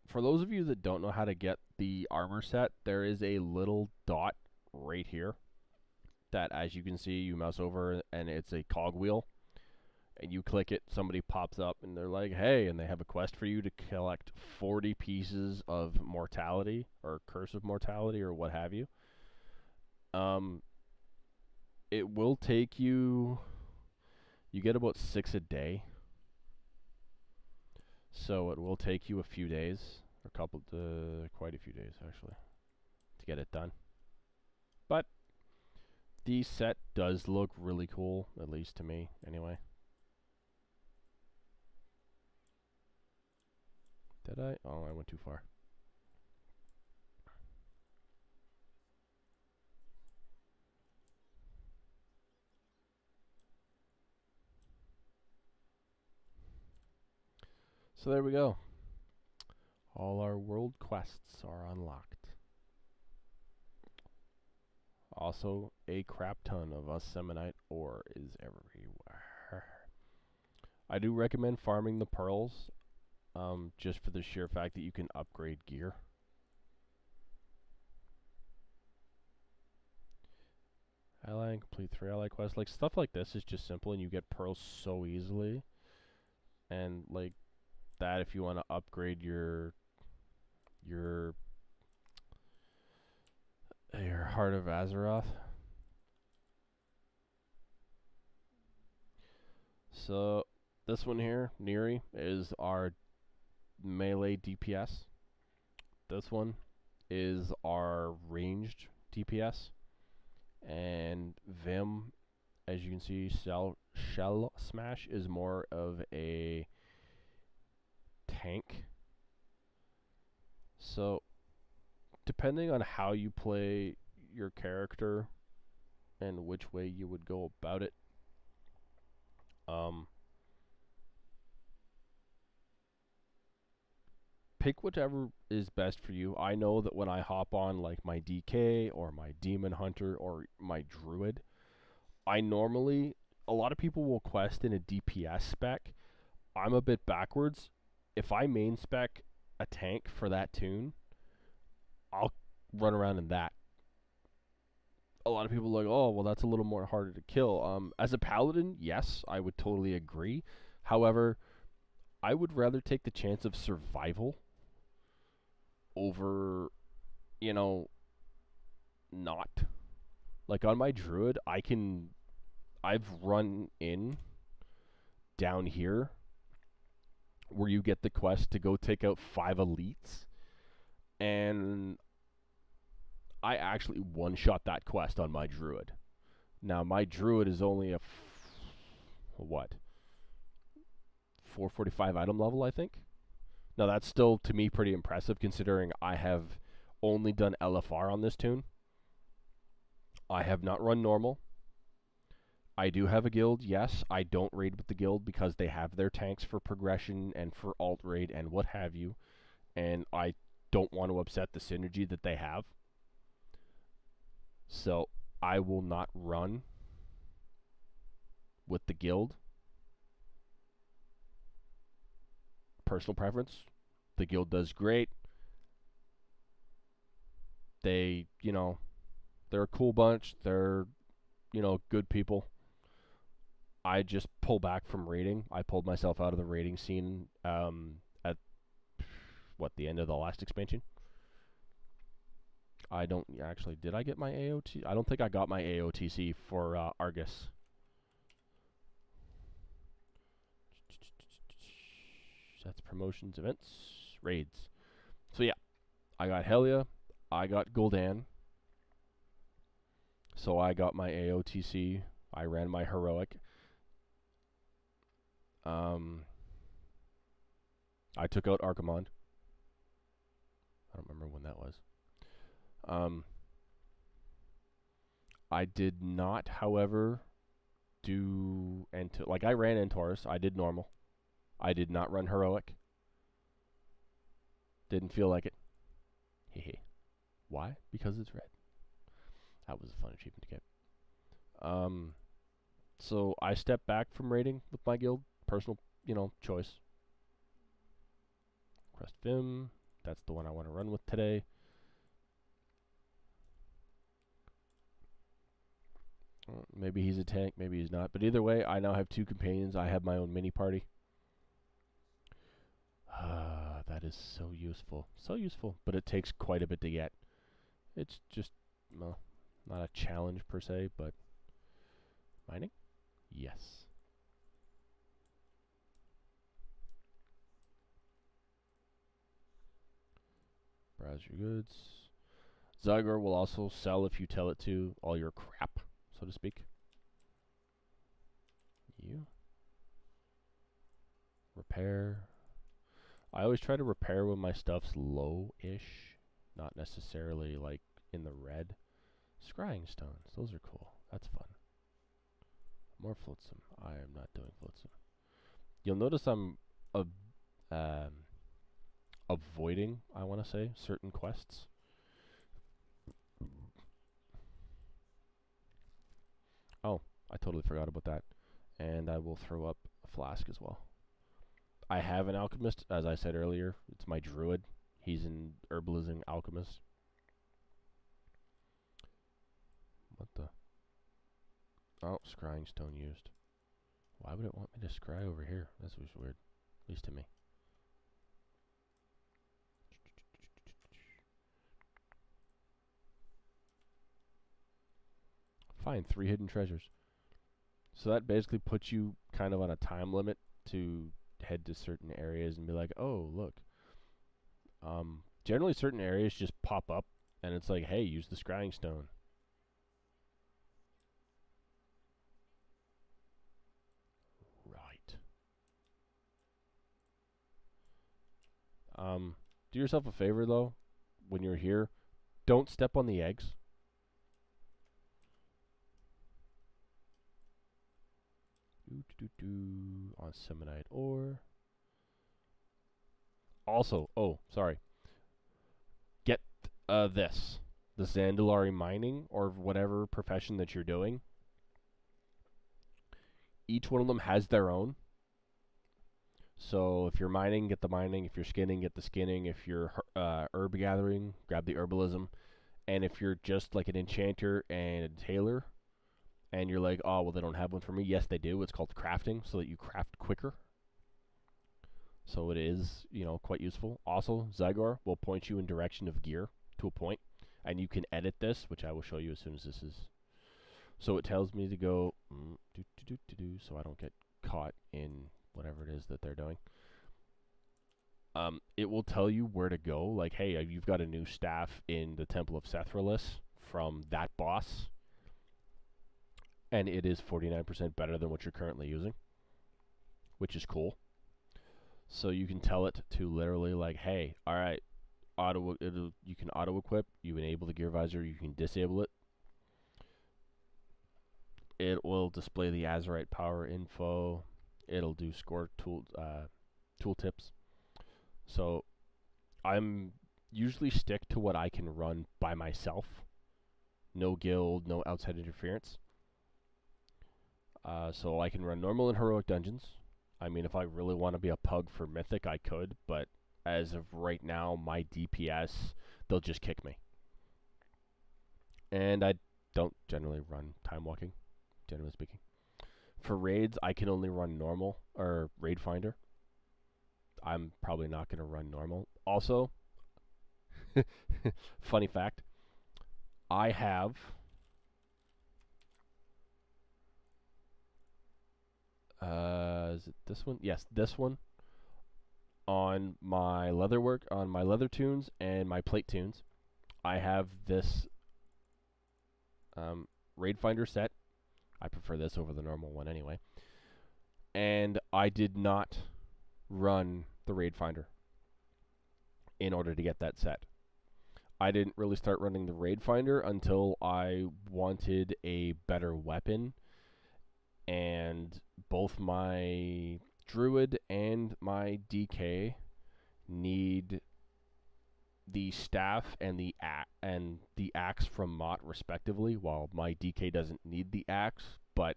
For those of you that don't know how to get the armor set, there is a little dot right here that, as you can see, you mouse over and it's a cogwheel. And you click it, somebody pops up and they're like, hey, and they have a quest for you to collect 40 pieces of mortality or curse of mortality or what have you. It will take you get about 6 a day. So it will take you a few days, quite a few days actually, to get it done. But the set does look really cool, at least to me anyway. Did I? Oh, I went too far. So there we go. All our world quests are unlocked. Also, a crap ton of Semonite ore is everywhere. I do recommend farming the pearls, just for the sheer fact that you can upgrade gear. Ally and complete 3 ally quests. Like, stuff like this is just simple and you get pearls so easily. And, like, that if you want to upgrade your Heart of Azeroth. So, this one here, Neri, is our melee DPS. This one is our ranged DPS. And Vim, as you can see, Shell Smash is more of a tank. So, depending on how you play your character and which way you would go about it, pick whichever is best for you. I know that when I hop on like my DK or my Demon Hunter or my Druid, I normally, a lot of people will quest in a DPS spec. I'm a bit backwards. If I main spec a tank for that tune, I'll run around in that. A lot of people are like, oh, well, that's a little more harder to kill. As a paladin, yes, I would totally agree. However, I would rather take the chance of survival over, not. Like on my druid, I've run in down here where you get the quest to go take out 5 elites, and I actually one-shot that quest on my druid. Now, my druid is only a 445 item level, I think. Now, that's still, to me, pretty impressive, considering I have only done LFR on this tune. I have not run normal. I do have a guild, yes. I don't raid with the guild because they have their tanks for progression and for alt raid and what have you. And I don't want to upset the synergy that they have. So I will not run with the guild. Personal preference. The guild does great. They, they're a cool bunch. They're, good people. I just pull back from raiding. I pulled myself out of the raiding scene at, the end of the last expansion. I don't actually, did I get my AOT? I don't think I got my AOTC for Argus. That's promotions, events, raids. So yeah, I got Helia, I got Gul'dan. So I got my AOTC. I ran my heroic. I took out Archimond. I don't remember when that was. I did not, however, do like I ranEntaurus. I did normal. I did not run heroic. Didn't feel like it. Hehe. Why? Because it's red. That was a fun achievement to get. So I stepped back from raiding with my guild. Personal, choice. Crest Vim. That's the one I want to run with today. Maybe he's a tank, maybe he's not. But either way, I now have 2 companions. I have my own mini party. That is so useful. So useful. But it takes quite a bit to get. It's just, well, not a challenge per se, but mining? Yes. Browse your goods. Zygar will also sell if you tell it to all your crap, so to speak. You. Repair. I always try to repair when my stuff's low-ish, not necessarily like in the red. Scrying stones, those are cool. That's fun. More flotsam. I am not doing flotsam. You'll notice I'm avoiding, I want to say, certain quests. Oh, I totally forgot about that. And I will throw up a flask as well. I have an alchemist, as I said earlier. It's my druid. He's an herbalism alchemist. What the? Oh, scrying stone used. Why would it want me to scry over here? That's just weird. At least to me. Find 3 hidden treasures. So that basically puts you kind of on a time limit to head to certain areas and be like, oh, look. Generally, certain areas just pop up, and it's like, hey, use the scrying stone. Right. Do yourself a favor, though, when you're here. Don't step on the eggs. On Semonite ore. Also, sorry. Get this. The Zandalari mining, or whatever profession that you're doing. Each one of them has their own. So if you're mining, get the mining. If you're skinning, get the skinning. If you're herb gathering, grab the herbalism. And if you're just like an enchanter and a tailor, and you're like, oh, well, they don't have one for me. Yes, they do. It's called crafting, so that you craft quicker. So it is, quite useful. Also, Zygar will point you in direction of gear to a point, and you can edit this, which I will show you as soon as this is. So it tells me to go, so I don't get caught in whatever it is that they're doing. It will tell you where to go. Like, hey, you've got a new staff in the Temple of Sethralis from that boss, and it is 49% better than what you're currently using, which is cool. So you can tell it to literally like, hey, all right, you can auto-equip, you enable the gear visor, you can disable it. It will display the Azerite power info. It'll do score tooltips. So I'm usually stick to what I can run by myself. No guild, no outside interference. So I can run normal and heroic dungeons. I mean, if I really want to be a pug for Mythic, I could, but as of right now, my DPS, they'll just kick me. And I don't generally run time walking, generally speaking. For raids, I can only run normal, or raid finder. I'm probably not going to run normal. Also, funny fact, I have is it this one? Yes, this one on my leatherwork, on my leather tunes and my plate tunes. I have this raid finder set. I prefer this over the normal one anyway. and I did not run the Raid Finder in order to get that set. I didn't really start running the Raid Finder until I wanted a better weapon, and both my Druid and my DK need the staff and the axe from Mott respectively, while my DK doesn't need the axe. But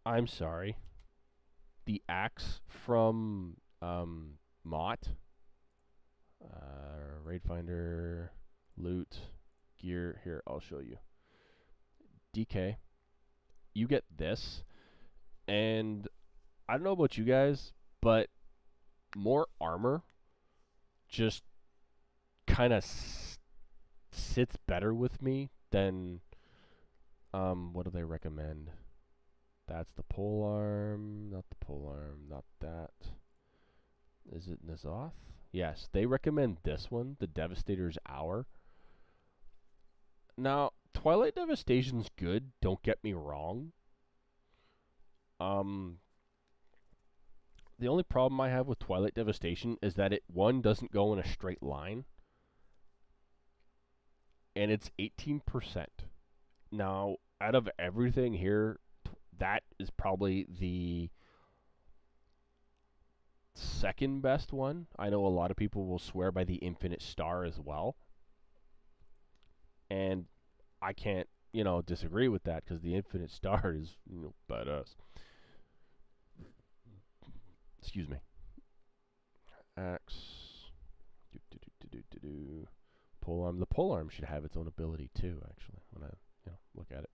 I'm sorry, the axe from Mott, Raid Finder, loot, gear. Here, I'll show you. DK, you get this, and I don't know about you guys, but more armor just kind of sits better with me than what do they recommend? That's the polearm, not the polearm, not that. Is it N'Zoth? Yes, they recommend this one, the Devastator's Hour. Now, Twilight Devastation's good, don't get me wrong. The only problem I have with Twilight Devastation is that it, one, doesn't go in a straight line, and it's 18%. Now, out of everything here, that is probably the second best one. I know a lot of people will swear by the Infinite Star as well, and I can't, disagree with that, because the Infinite Star is, badass. Excuse me. Axe. Polearm. The polearm should have its own ability too, actually, when I look at it.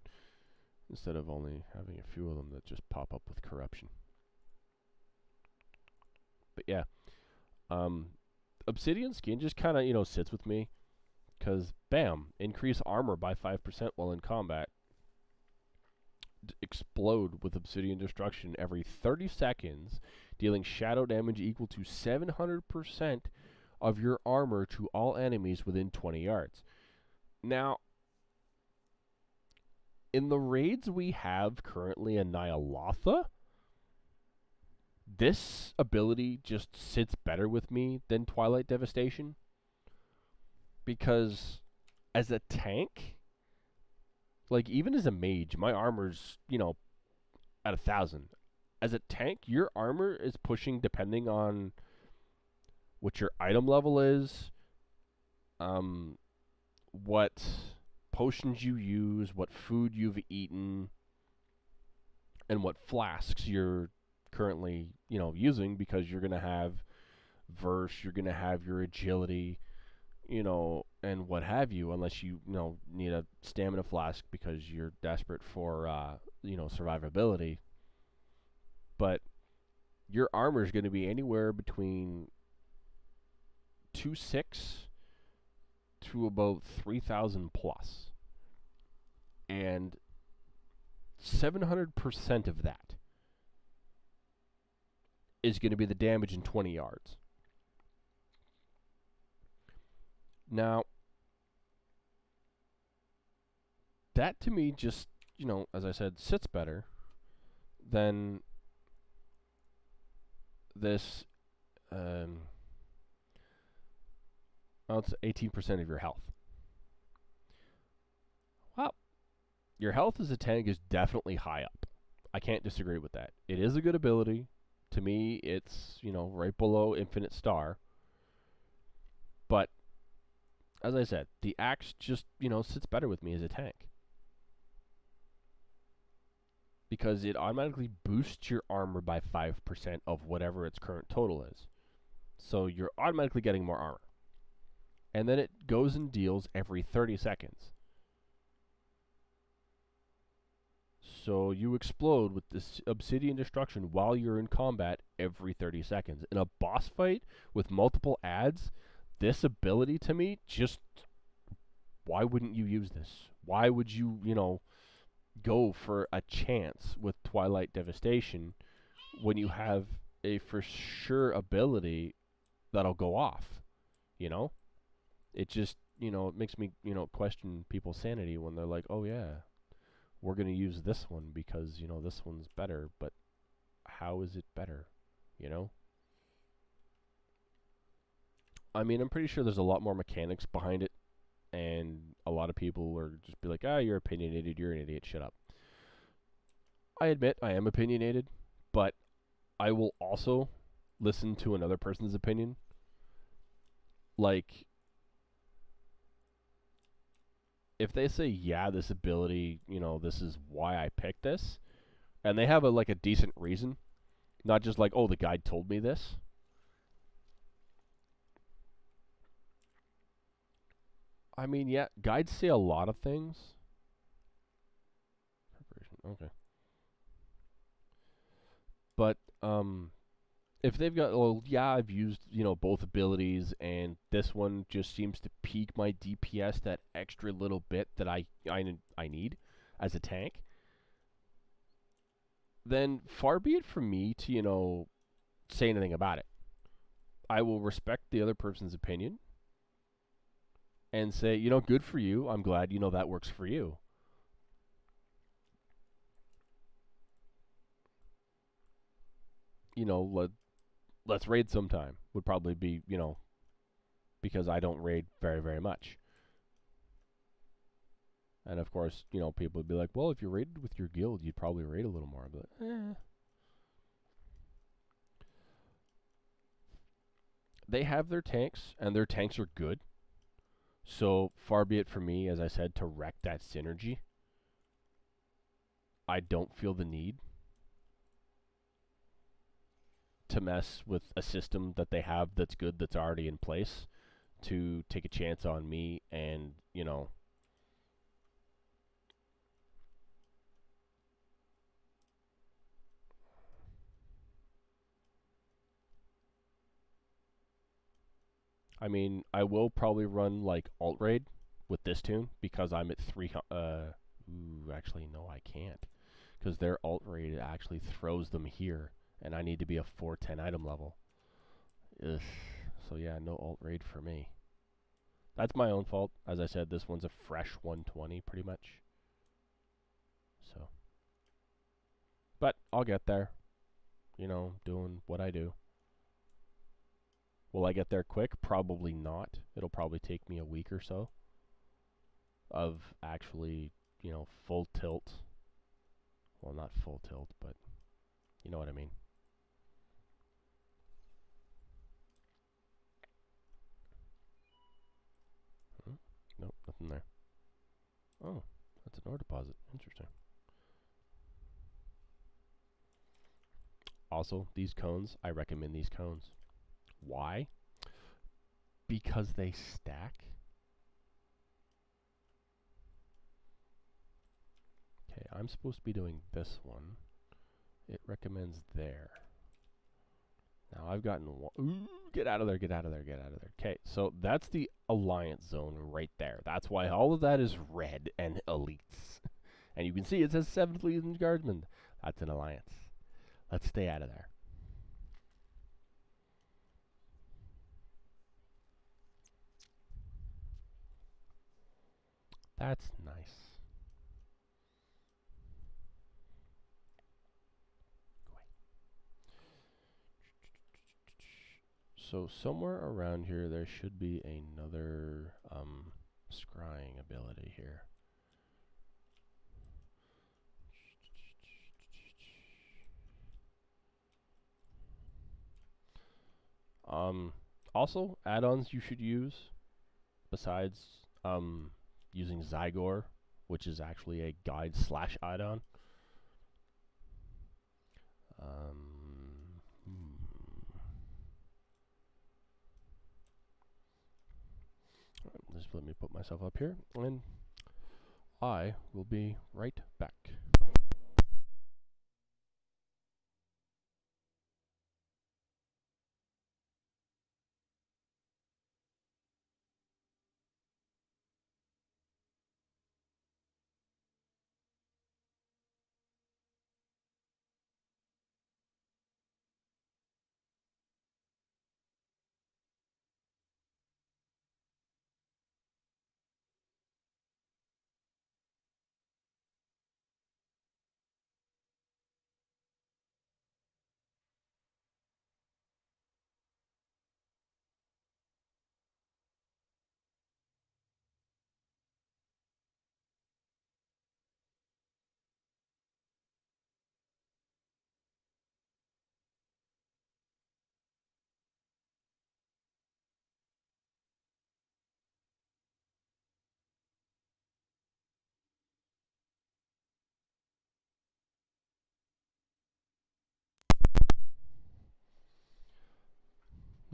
Instead of only having a few of them that just pop up with corruption. But yeah. Obsidian Skin just kind of, sits with me. Because, bam, increase armor by 5% while in combat. Explode with Obsidian Destruction every 30 seconds, dealing shadow damage equal to 700% of your armor to all enemies within 20 yards. Now, in the raids we have currently in Nyalotha, this ability just sits better with me than Twilight Devastation. Because as a tank, like, even as a mage, my armor's, at 1,000. As a tank, your armor is pushing, depending on what your item level is, what potions you use, what food you've eaten, and what flasks you're currently, using, because you're going to have verse, you're going to have your agility, and what have you, unless you, need a stamina flask because you're desperate for, survivability. But your armor is going to be anywhere between 2.6 to about 3,000 plus. And 700% of that is going to be the damage in 20 yards. Now, that to me just, as I said, sits better than this, it's 18% of your health. Well, your health as a tank is definitely high up. I can't disagree with that. It is a good ability. To me, it's, right below Infinite Star. But, as I said, the axe just, sits better with me as a tank. Because it automatically boosts your armor by 5% of whatever its current total is. So you're automatically getting more armor. And then it goes and deals every 30 seconds. So you explode with this Obsidian Destruction while you're in combat every 30 seconds. In a boss fight with multiple adds, this ability to me just... Why wouldn't you use this? Why would you, go for a chance with Twilight Devastation when you have a for sure ability that'll go off? It just, it makes me, question people's sanity when they're like, oh yeah, we're going to use this one because, you know, this one's better, but how is it better? You know? I mean, I'm pretty sure there's a lot more mechanics behind it, and a lot of people are just be like, ah, you're opinionated, you're an idiot, shut up. I admit I am opinionated, but I will also listen to another person's opinion. Like, if they say, yeah, this ability, you know, this is why I picked this, and they have a decent reason, not just like, oh, the guide told me this. I mean, yeah, guides say a lot of things. Preparation, okay. But if they've got, well, yeah, I've used, you know, both abilities, and this one just seems to peak my DPS that extra little bit that I need as a tank, then far be it from me to, you know, say anything about it. I will respect the other person's opinion and say, you know, good for you. I'm glad, you know, that works for you. You know, let's raid sometime would probably be, you know, because I don't raid very, very much. And of course, you know, people would be like, well, if you raided with your guild, you'd probably raid a little more. But, they have their tanks, and their tanks are good. So far be it from me, as I said, to wreck that synergy. I don't feel the need to mess with a system that they have that's good, that's already in place, to take a chance on me and, you know, I mean, I will probably run like alt raid with this tune because I'm at 300. Actually, no, I can't, because their alt raid actually throws them here, and I need to be a 410 item level. Ugh. So yeah, no alt raid for me. That's my own fault. As I said, this one's a fresh 120 pretty much. So, but I'll get there. You know, doing what I do. Will I get there quick? Probably not. It'll probably take me a week or so of actually, you know, full tilt. Well, not full tilt, but you know what I mean. Hmm? Nope, nothing there. Oh, that's an ore deposit. Interesting. Also, these cones, I recommend these cones. Why? Because they stack. Okay, I'm supposed to be doing this one. It recommends there. Now I've gotten one. Ooh, get out of there, get out of there, get out of there. Okay, so that's the alliance zone right there. That's why all of that is red and elites. And you can see it says 7th Legion Guardsmen. That's an alliance. Let's stay out of there. That's nice. So somewhere around here there should be another scrying ability here. Also add-ons you should use besides using Zygor, which is actually a guide slash add-on. Just let me put myself up here, and I will be right back.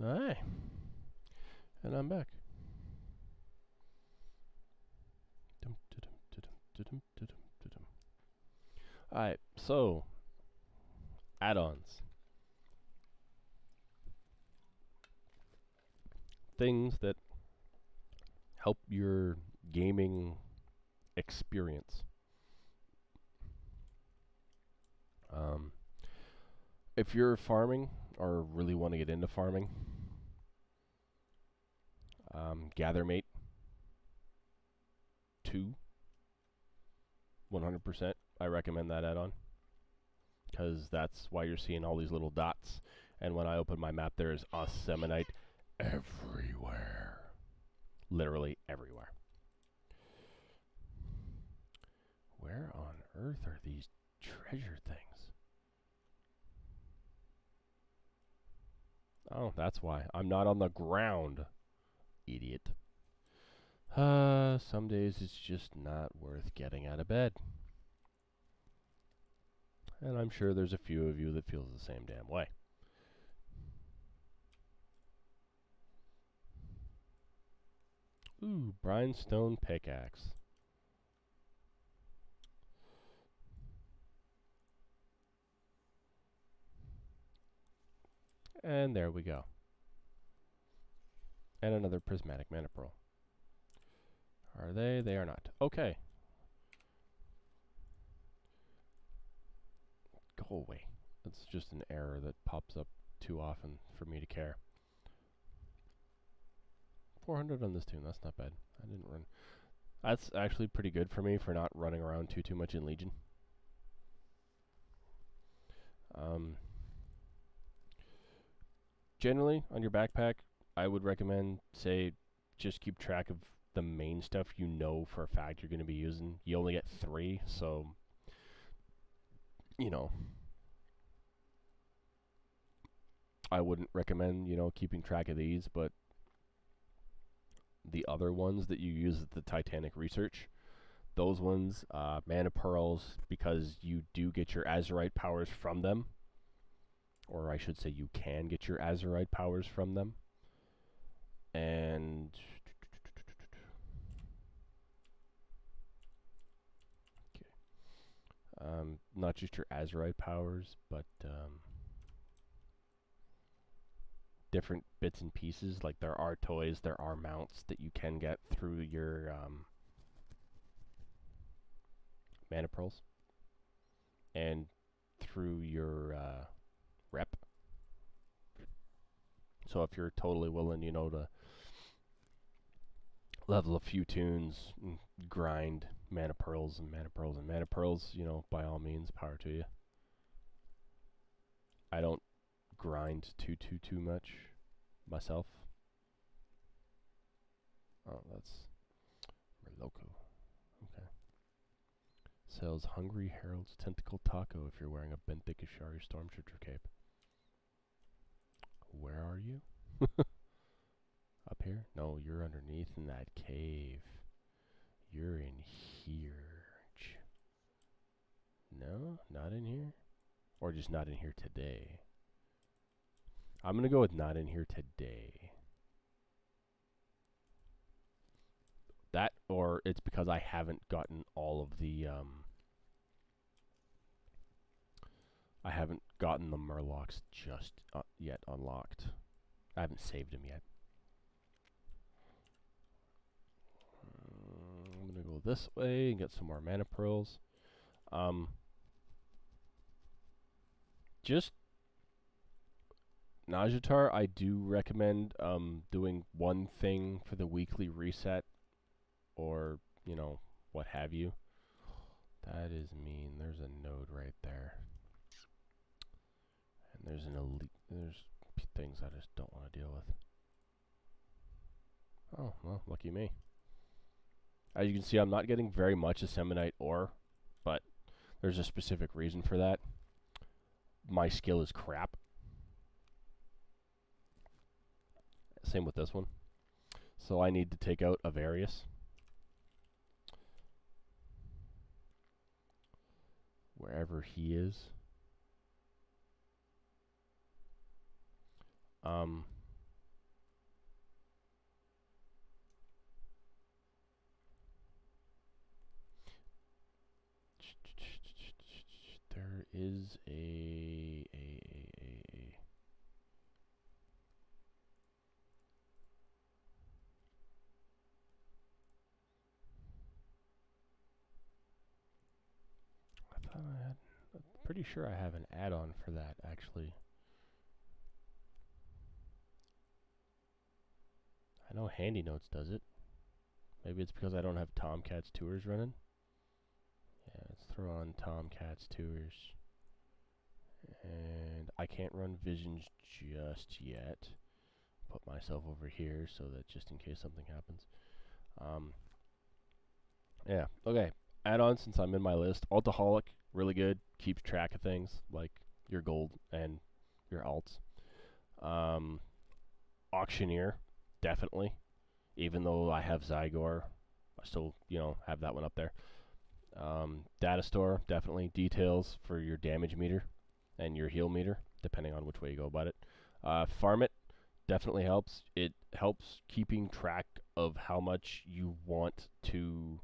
Aye. And I'm back. Alright, so add-ons. Things that help your gaming experience. If you're farming or really want to get into farming, GatherMate 2, 100%. I recommend that add-on because that's why you're seeing all these little dots. And when I open my map, there is Semonite everywhere. Literally everywhere. Where on earth are these treasure things? Oh, that's why. I'm not on the ground, idiot. Some days it's just not worth getting out of bed. And I'm sure there's a few of you that feels the same damn way. Ooh, Brimstone pickaxe. And there we go. And another prismatic mana pearl. Are they? They are not. Okay. Go away. It's just an error that pops up too often for me to care. 400 on this tune. That's not bad. I didn't run. That's actually pretty good for me for not running around too much in Legion. Generally, on your backpack, I would recommend, say, just keep track of the main stuff you know for a fact you're going to be using. You only get 3, so, you know, I wouldn't recommend, keeping track of these, but the other ones that you use at the Titanic Research, those ones, mana pearls, because you do get your Azurite powers from them. Or I should say you can get your Azurite powers from them. And okay. Not just your Azurite powers, but different bits and pieces. Like there are toys, there are mounts that you can get through your mana pearls. And through your rep. So if you're totally willing, to level a few tunes, and grind mana pearls and mana pearls and mana pearls, by all means, power to you. I don't grind too much myself. Oh, that's Merloco. Okay. Sells Hungry Herald's Tentacle Taco if you're wearing a Benthic Ashari Stormtrooper cape. Where are you? Up here? No, you're underneath in that cave. You're in here. No, not in here? Or just not in here today? I'm going to go with not in here today. That, or it's because I haven't gotten all of the, I haven't gotten the Murlocs just yet unlocked. I haven't saved them yet. I'm going to go this way and get some more mana pearls. Just Najatar, I do recommend doing one thing for the weekly reset, or what have you. That is mean. There's a node right there, and there's an elite. There's things I just don't want to deal with. Oh well, lucky me. As you can see, I'm not getting very much Semonite ore, but there's a specific reason for that. My skill is crap. Same with this one. So I need to take out Avarius. Wherever he is. is a I thought I had. I'm pretty sure I have an add-on for that actually. I know Handy Notes does it. Maybe it's because I don't have Tomcat's Tours running. Yeah, let's throw on Tomcat's Tours. And I can't run Visions just yet. Put myself over here so that just in case something happens. Yeah, okay. Add-on since I'm in my list. Altaholic, really good. Keeps track of things like your gold and your alts. Auctioneer, definitely. Even though I have Zygor, I still, have that one up there. Data store, definitely. Details for your damage meter and your heal meter, depending on which way you go about it. Farm it, definitely helps. It helps keeping track of how much you want to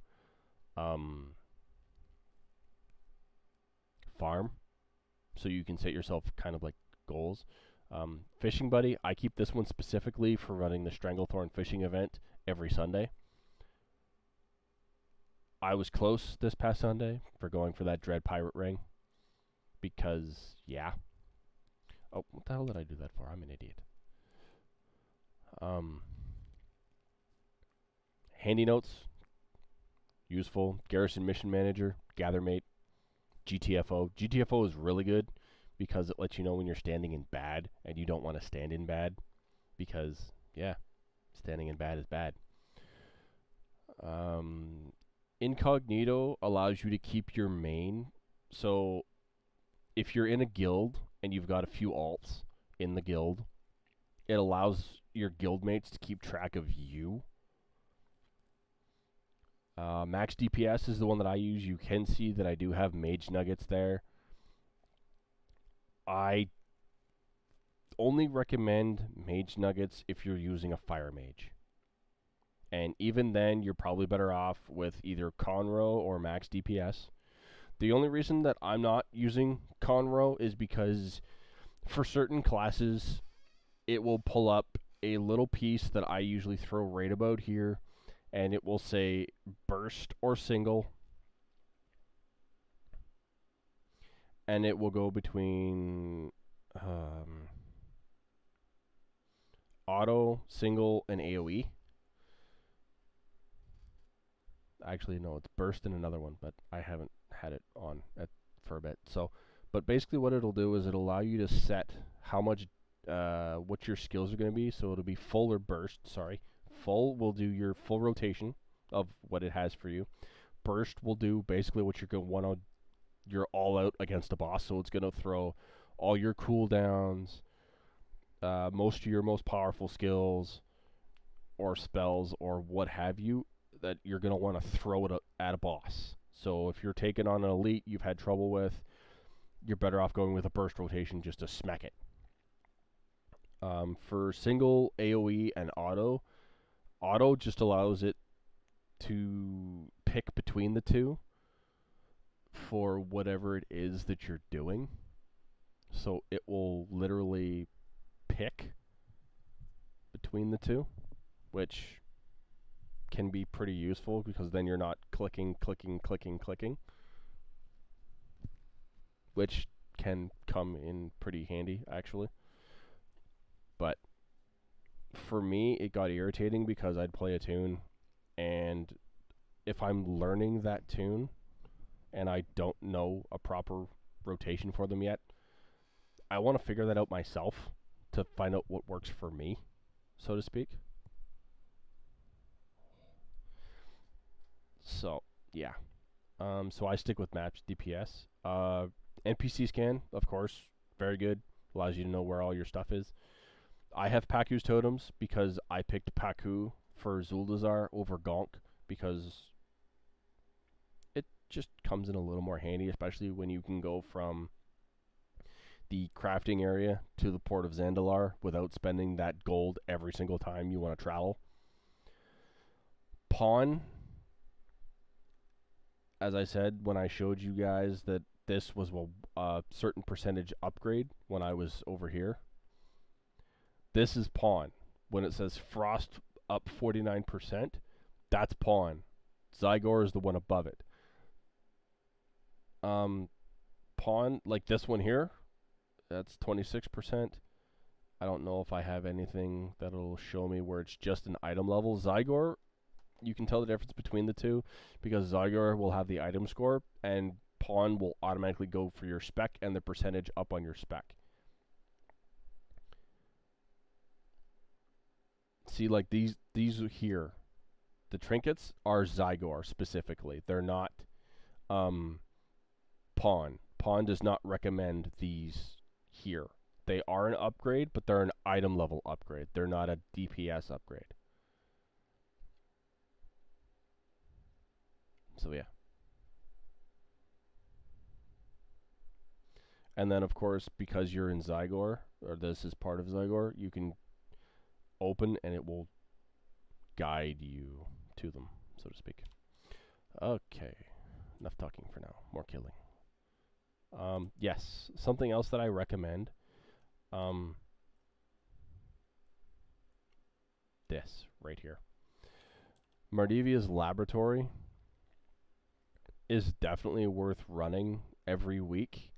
farm, so you can set yourself kind of like goals. Fishing Buddy, I keep this one specifically for running the Stranglethorn fishing event every Sunday. I was close this past Sunday for going for that Dread Pirate ring because, yeah. Oh, what the hell did I do that for? I'm an idiot. Handy Notes, useful. Garrison Mission Manager, Gathermate, GTFO. GTFO is really good because it lets you know when you're standing in bad and you don't want to stand in bad because, yeah, standing in bad is bad. Incognito allows you to keep your main. So if you're in a guild and you've got a few alts in the guild, it allows your guildmates to keep track of you. Max DPS is the one that I use. You can see that I do have mage nuggets there. I only recommend mage nuggets if you're using a fire mage. And even then, you're probably better off with either Conroe or max DPS. The only reason that I'm not using Conroe is because for certain classes, it will pull up a little piece that I usually throw right about here, and it will say burst or single, and it will go between auto, single, and AoE. Actually, no, it's burst in another one, but I haven't had it on for a bit. So, but basically what it'll do is it'll allow you to set how much, what your skills are going to be. So it'll be full or burst, sorry. Full will do your full rotation of what it has for you. Burst will do basically what you're going to want to, you're all out against a boss. So it's going to throw all your cooldowns, most of your most powerful skills or spells or what have you, that you're going to want to throw it at a boss. So if you're taking on an elite you've had trouble with, you're better off going with a burst rotation just to smack it. For single, AoE, and auto just allows it to pick between the two for whatever it is that you're doing. So it will literally pick between the two, which can be pretty useful because then you're not clicking, which can come in pretty handy actually. But for me, it got irritating because I'd play a tune, and if I'm learning that tune and I don't know a proper rotation for them yet, I want to figure that out myself to find out what works for me, so to speak. So, yeah. So I stick with max DPS. NPC scan, of course, very good. Allows you to know where all your stuff is. I have Paku's totems because I picked Paku for Zuldazar over Gonk because it just comes in a little more handy, especially when you can go from the crafting area to the port of Zandalar without spending that gold every single time you want to travel. Pawn, as I said when I showed you guys that this was a certain percentage upgrade when I was over here. This is pawn. When it says frost up 49%, that's pawn. Zygor is the one above it. Pawn, like this one here, that's 26%. I don't know if I have anything that'll show me where it's just an item level. Zygor, you can tell the difference between the two because Zygor will have the item score and pawn will automatically go for your spec and the percentage up on your spec. See, like these here, the trinkets are Zygor specifically. They're not pawn. Pawn does not recommend these here. They are an upgrade, but they're an item level upgrade. They're not a DPS upgrade. So yeah. And then of course, because you're in Zygor, or this is part of Zygor, you can open and it will guide you to them, so to speak. Okay. Enough talking for now. More killing. Yes, something else that I recommend. This right here. Mardivia's Laboratory is definitely worth running every week.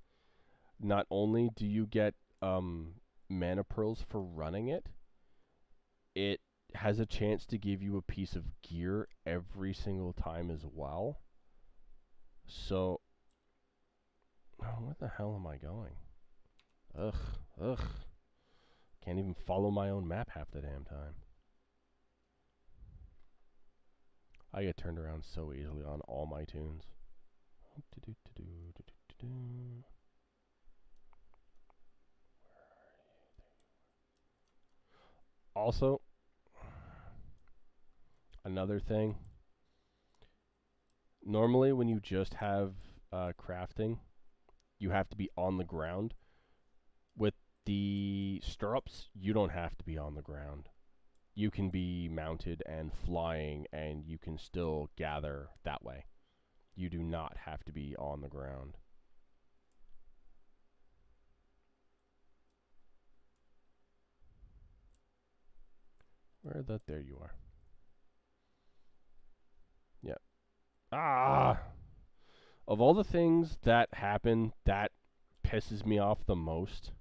Not only do you get mana pearls for running it, it has a chance to give you a piece of gear every single time as well. So, where the hell am I going? Ugh. Can't even follow my own map half the damn time. I get turned around so easily on all my tunes. Also, another thing. Normally when you just have crafting, you have to be on the ground. With the stirrups, you don't have to be on the ground. You can be mounted and flying, and you can still gather that way. You do not have to be on the ground. There you are. Yep. Of all the things that happen, that pisses me off the most.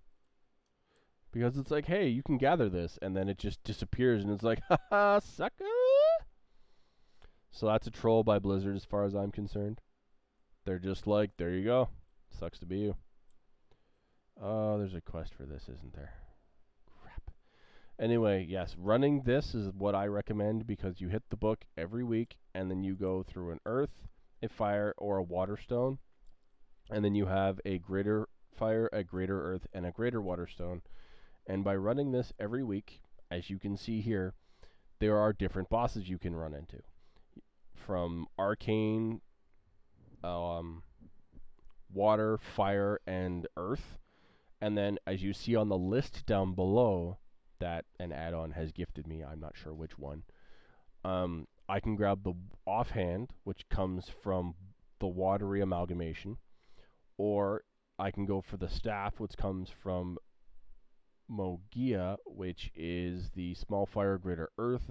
Because it's like, hey, you can gather this, and then it just disappears, and it's like, haha, sucker! So that's a troll by Blizzard as far as I'm concerned. They're just like, there you go. Sucks to be you. Oh, there's a quest for this, isn't there? Crap. Anyway, yes, running this is what I recommend because you hit the book every week, and then you go through an earth, a fire, or a water stone, and then you have a greater fire, a greater earth, and a greater water stone. And by running this every week, as you can see here, there are different bosses you can run into. From arcane, water, fire, and earth. And then, as you see on the list down below, that an add-on has gifted me, I'm not sure which one, I can grab the offhand, which comes from the watery amalgamation, or I can go for the staff, which comes from Mogia, which is the small fire, greater earth,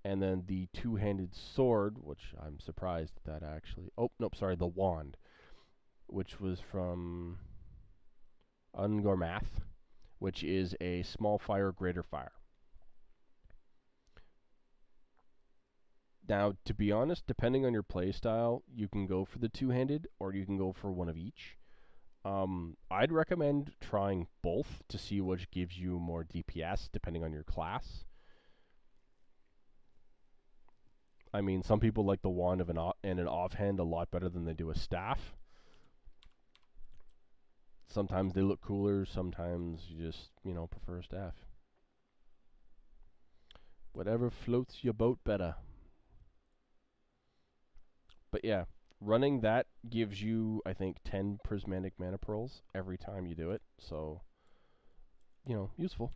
and then the two-handed sword, which I'm surprised that actually... Oh, nope, sorry, the wand, which was from Ungormath, which is a small fire, greater fire. Now, to be honest, depending on your playstyle, you can go for the two-handed, or you can go for one of each. I'd recommend trying both to see which gives you more DPS, depending on your class. I mean, some people like the wand of and an offhand a lot better than they do a staff. Sometimes they look cooler, sometimes you just, prefer a staff. Whatever floats your boat better. But yeah, running that gives you, I think, 10 prismatic mana pearls every time you do it. So, useful.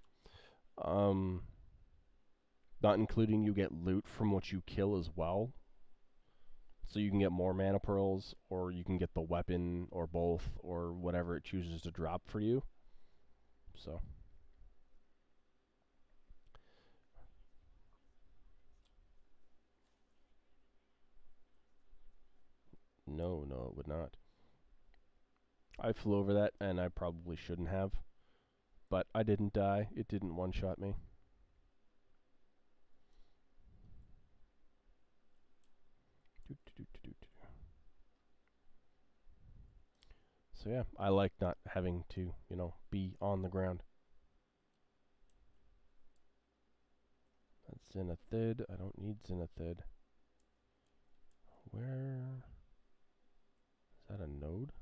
Not including you get loot from what you kill as well. So you can get more mana pearls, or you can get the weapon, or both, or whatever it chooses to drop for you. So no, it would not. I flew over that, and I probably shouldn't have, but I didn't die. It didn't one-shot me. So yeah, I like not having to, be on the ground. That's Zenithid. I don't need Zenithid. Where is that? A node?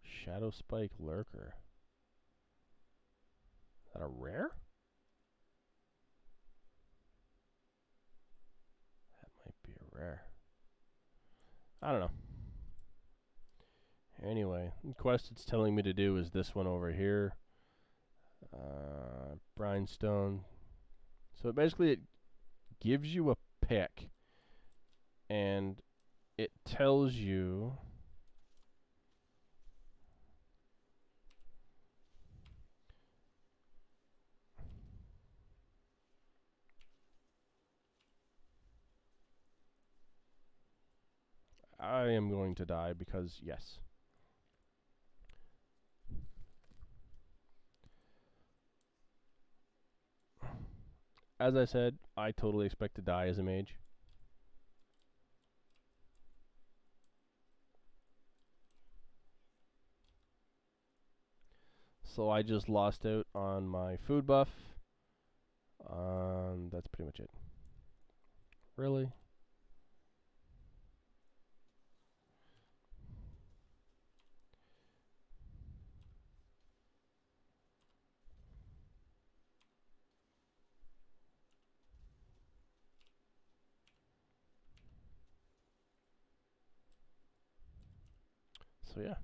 Shadow Spike Lurker. Is that a rare? That might be a rare. I don't know. Anyway, the quest it's telling me to do is this one over here. Brimstone. So basically it gives you a pick, and it tells you I am going to die because yes. As I said, I totally expect to die as a mage. So I just lost out on my food buff. That's pretty much it. Really? So yeah.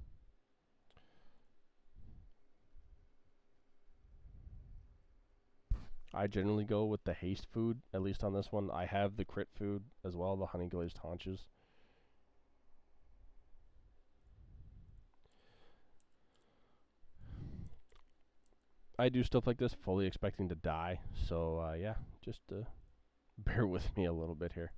I generally go with the haste food, at least on this one. I have the crit food as well, the honey glazed haunches. I do stuff like this fully expecting to die, so yeah, just bear with me a little bit here.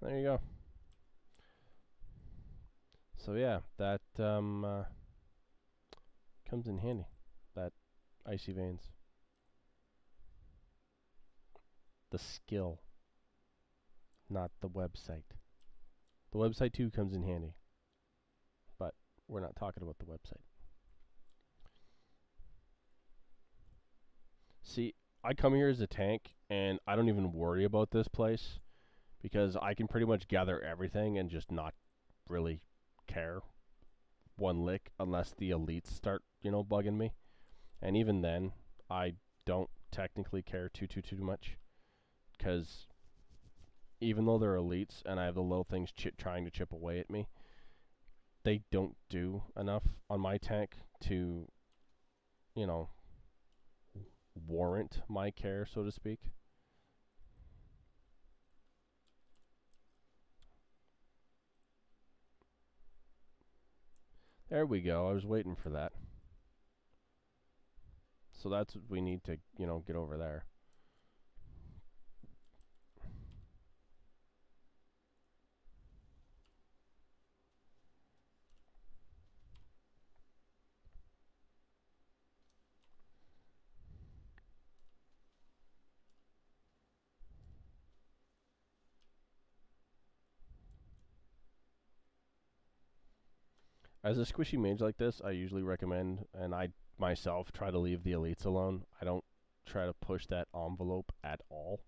There you go. So yeah, that comes in handy. That icy veins. The skill, not the website. The website too comes in handy, but we're not talking about the website. See, I come here as a tank, and I don't even worry about this place because I can pretty much gather everything and just not really care one lick unless the elites start, bugging me. And even then, I don't technically care too much because even though they're elites and I have the little things trying to chip away at me, they don't do enough on my tank to, warrant my care, so to speak. There we go. I was waiting for that. So that's what we need to, get over there. As a squishy mage like this, I usually recommend, and I myself try to leave the elites alone. I don't try to push that envelope at all.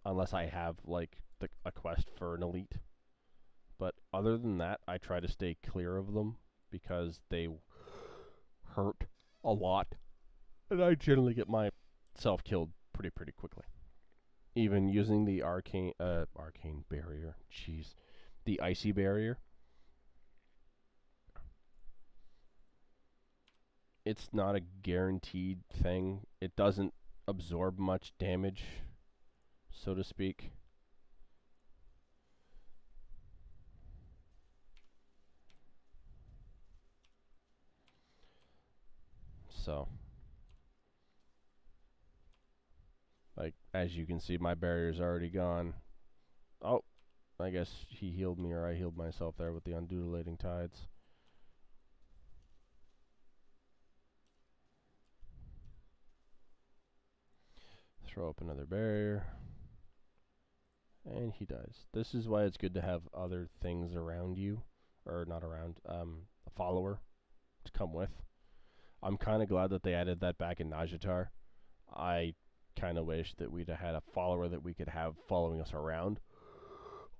Unless I have, like, a quest for an elite. But other than that, I try to stay clear of them because they hurt a lot, and I generally get myself killed pretty quickly. Even using the arcane barrier, jeez, the icy barrier, it's not a guaranteed thing. It doesn't absorb much damage, so to speak. So, like, as you can see, my barrier's already gone. Oh, I guess he healed me, or I healed myself there with the undulating tides. Throw up another barrier. And he dies. This is why it's good to have other things around you, or not around, a follower to come with. I'm kind of glad that they added that back in Najatar. I kind of wish that we'd have had a follower that we could have following us around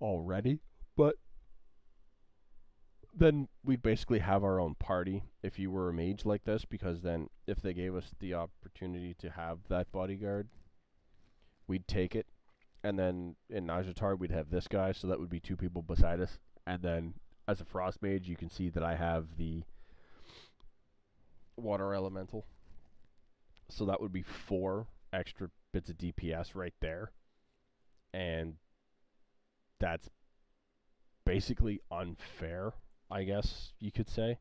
already, but then we'd basically have our own party if you were a mage like this, because then if they gave us the opportunity to have that bodyguard, we'd take it. And then in Najatar, we'd have this guy, so that would be 2 people beside us. And then as a frost mage, you can see that I have the water elemental. So that would be 4 extra bits of DPS right there. And that's basically unfair, I guess you could say,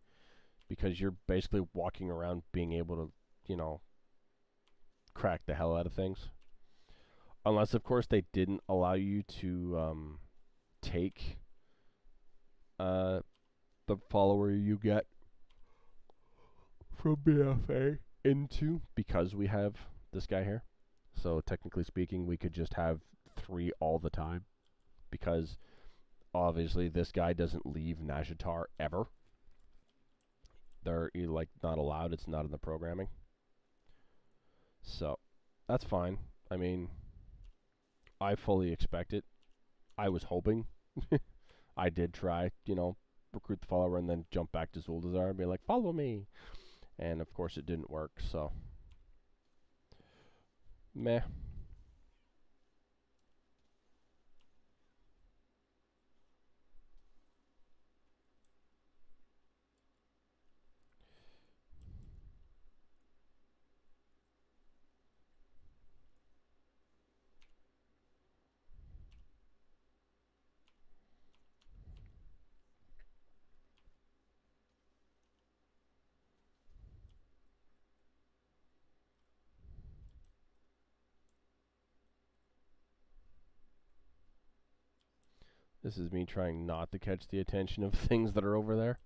because you're basically walking around being able to, crack the hell out of things. Unless, of course, they didn't allow you to take the follower you get from BFA into, because we have this guy here. So technically speaking, we could just have 3 all the time, because obviously this guy doesn't leave Najatar ever. They're not allowed. It's not in the programming. So that's fine. I mean, I fully expect it. I was hoping. I did try, recruit the follower and then jump back to Zuldazar and be like, follow me. And of course it didn't work, so meh. This is me trying not to catch the attention of things that are over there.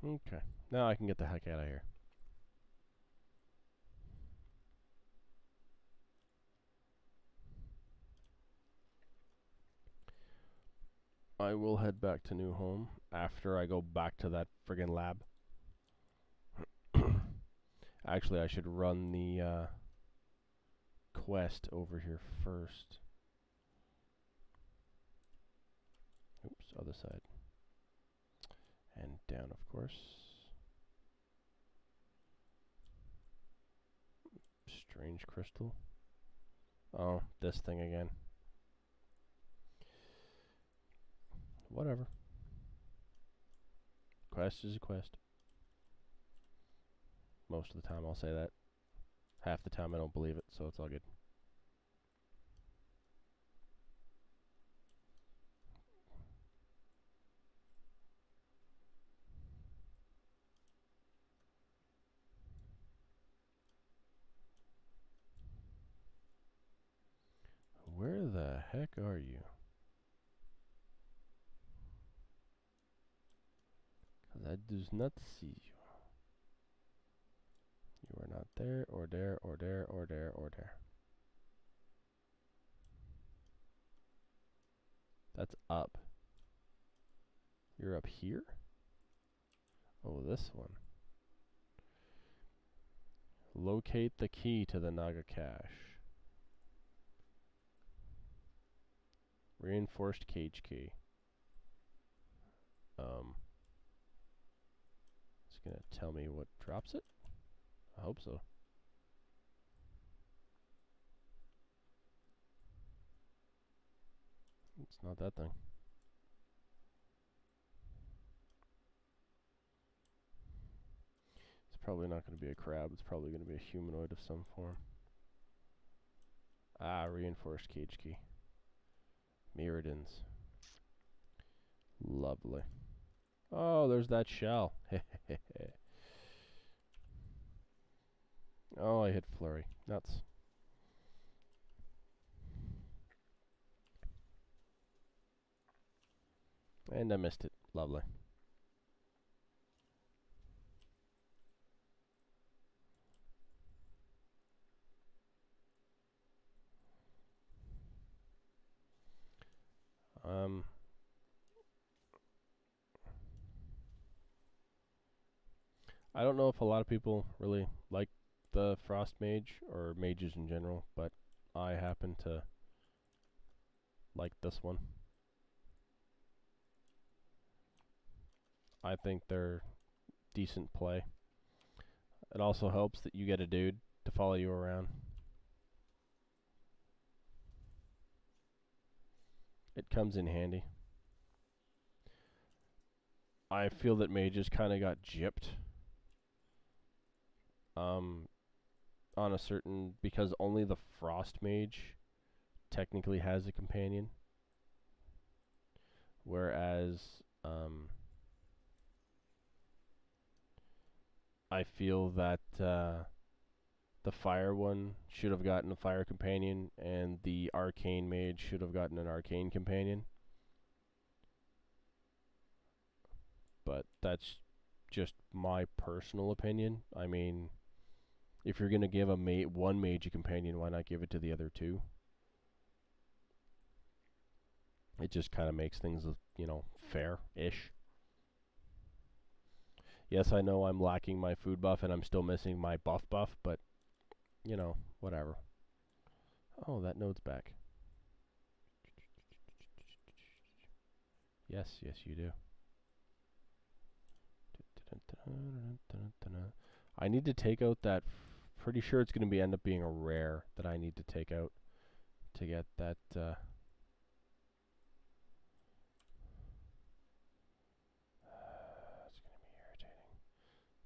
Okay, now I can get the heck out of here. I will head back to New Home after I go back to that friggin' lab. Actually, I should run the quest over here first. Oops, other side. And down, of course. Strange crystal. Oh, this thing again. Whatever. Quest is a quest. Most of the time I'll say that. Half the time I don't believe it, so it's all good. Where the heck are you? I does not see you. You are not there, or there, or there, or there, or there. That's up. You're up here? Oh, this one. Locate the key to the Naga cache. Reinforced cage key. It's gonna tell me what drops it? I hope so. It's not that thing. It's probably not going to be a crab. It's probably going to be a humanoid of some form. Ah, reinforced cage key. Mirrodins. Lovely. Oh, there's that shell. Oh, I hit flurry. Nuts. And I missed it. Lovely. I don't know if a lot of people really like the Frost Mage, or mages in general, but I happen to like this one. I think they're decent play. It also helps that you get a dude to follow you around. It comes in handy. I feel that mages kind of got gypped. On a certain, because only the Frost Mage technically has a companion, whereas I feel that the Fire one should have gotten a Fire companion, and the Arcane Mage should have gotten an Arcane companion. But that's just my personal opinion. I mean, if you're going to give one mage a companion, why not give it to the other two? It just kind of makes things, fair-ish. Yes, I know I'm lacking my food buff and I'm still missing my buff, but, whatever. Oh, that node's back. Yes, you do. I need to take out that. Pretty sure it's going to end up being a rare that I need to take out to get that. It's going to be irritating.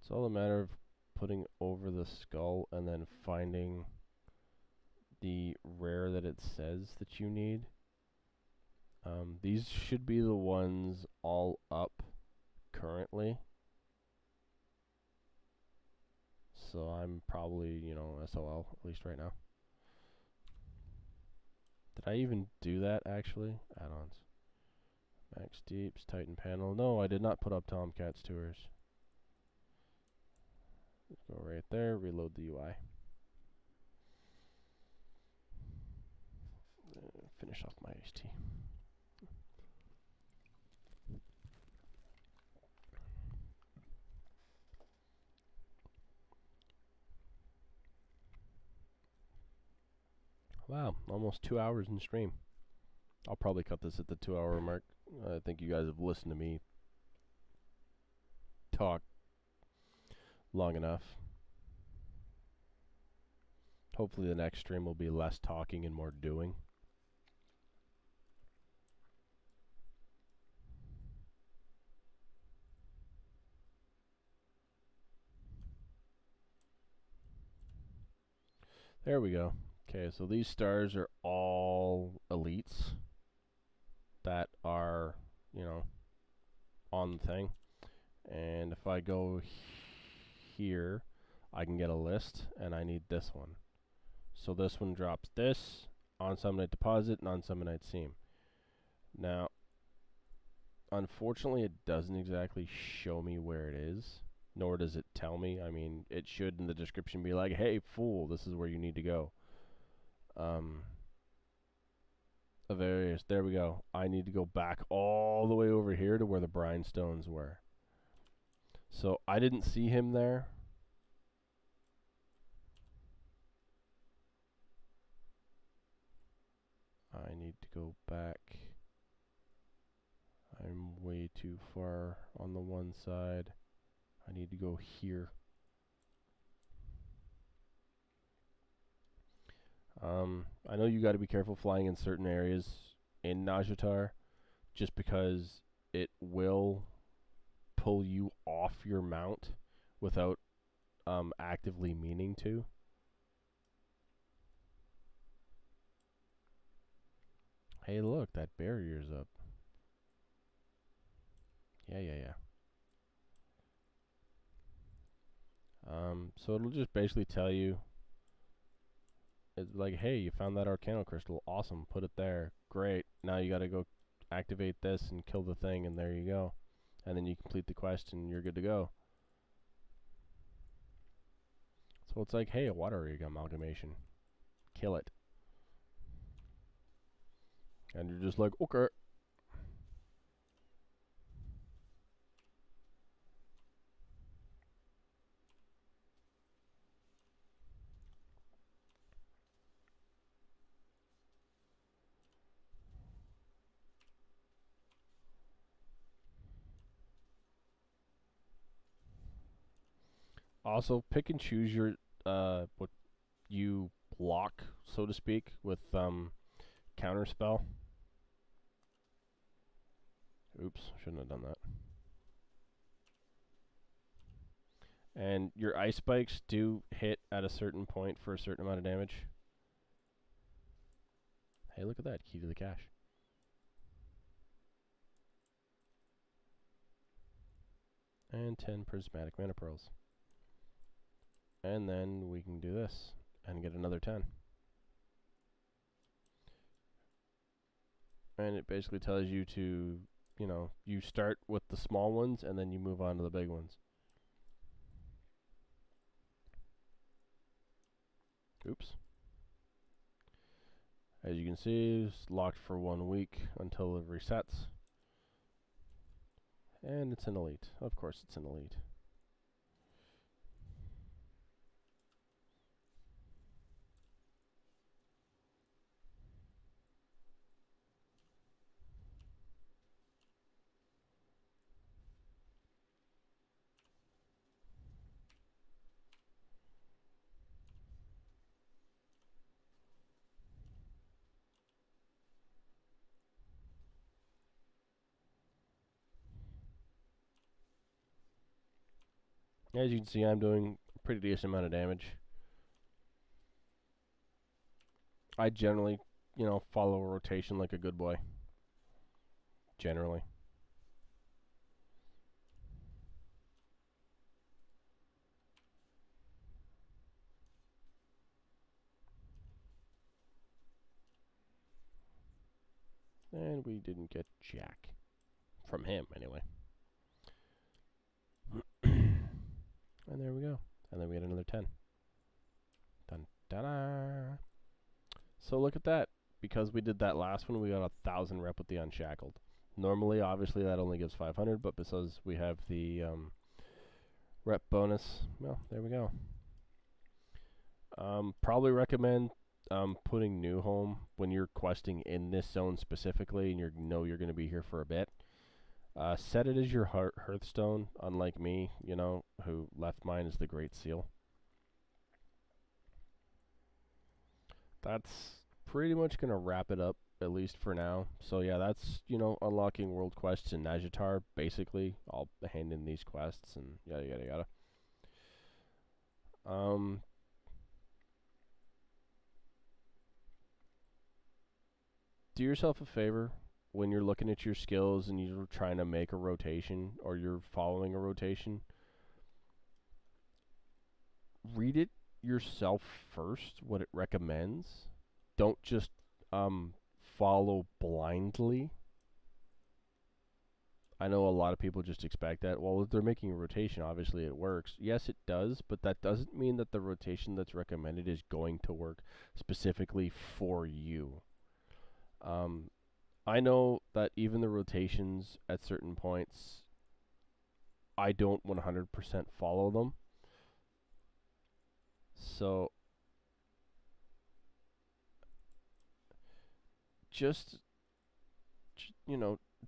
It's all a matter of putting over the skull and then finding the rare that it says that you need. These should be the ones all up currently. So I'm probably, SOL, at least right now. Did I even do that, actually? Add-ons. Max Deeps, Titan Panel. No, I did not put up Tomcat's Tours. Let's go right there, reload the UI. Finish off my iced tea. Wow, almost 2 hours in stream. I'll probably cut this at the 2-hour mark. I think you guys have listened to me talk long enough. Hopefully the next stream will be less talking and more doing. There we go. Okay, so these stars are all elites that are, on the thing. And if I go here, I can get a list, and I need this one. So this one drops this, on Summonite Deposit, and on Summonite Seam. Now, Unfortunately, it doesn't exactly show me where it is, nor does it tell me. I mean, it should in the description be like, hey, fool, this is where you need to go. Avarius, there we go. I need to go back all the way over here to where the brine stones were. So I didn't see him there. I need to go back. I'm way too far on the one side. I need to go here. I know you got to be careful flying in certain areas in Najatar, just because it will pull you off your mount without actively meaning to. Hey, look, that barrier's up. Yeah. So it'll just basically tell you, it's like, hey, you found that Arcano Crystal. Awesome, put it there. Great. Now you gotta go activate this and kill the thing, and there you go. And then you complete the quest, and you're good to go. So it's like, hey, a water rig amalgamation. Kill it. And you're just like, okay. Also, pick and choose your what you block, so to speak, with counter spell. Oops, shouldn't have done that. And your ice spikes do hit at a certain point for a certain amount of damage. Hey, look at that, key to the cache. And 10 prismatic mana pearls. And then we can do this and get another 10. And it basically tells you to, you start with the small ones and then you move on to the big ones. Oops. As you can see, it's locked for 1 week until it resets. And it's an elite. Of course it's an elite. As you can see, I'm doing a pretty decent amount of damage. I generally, follow a rotation like a good boy. Generally. And we didn't get jack. From him, anyway. And there we go. And then we had another 10. Dun da da. So look at that. Because we did that last one, we got 1,000 rep with the Unshackled. Normally, obviously, that only gives 500, but because we have the rep bonus, well, there we go. Probably recommend putting New Home when you're questing in this zone specifically, and you're going to be here for a bit. Set it as your Hearthstone, unlike me, who left mine as the Great Seal. That's pretty much going to wrap it up, at least for now. So yeah, that's, unlocking world quests in Najatar, basically. I'll hand in these quests and yada yada yada. Do yourself a favor when you're looking at your skills and you're trying to make a rotation or you're following a rotation. Read it yourself first, what it recommends. Don't just follow blindly. I know a lot of people just expect that. Well, if they're making a rotation, obviously it works. Yes, it does, but that doesn't mean that the rotation that's recommended is going to work specifically for you. Um, I know that even the rotations at certain points, I don't 100% follow them. So just,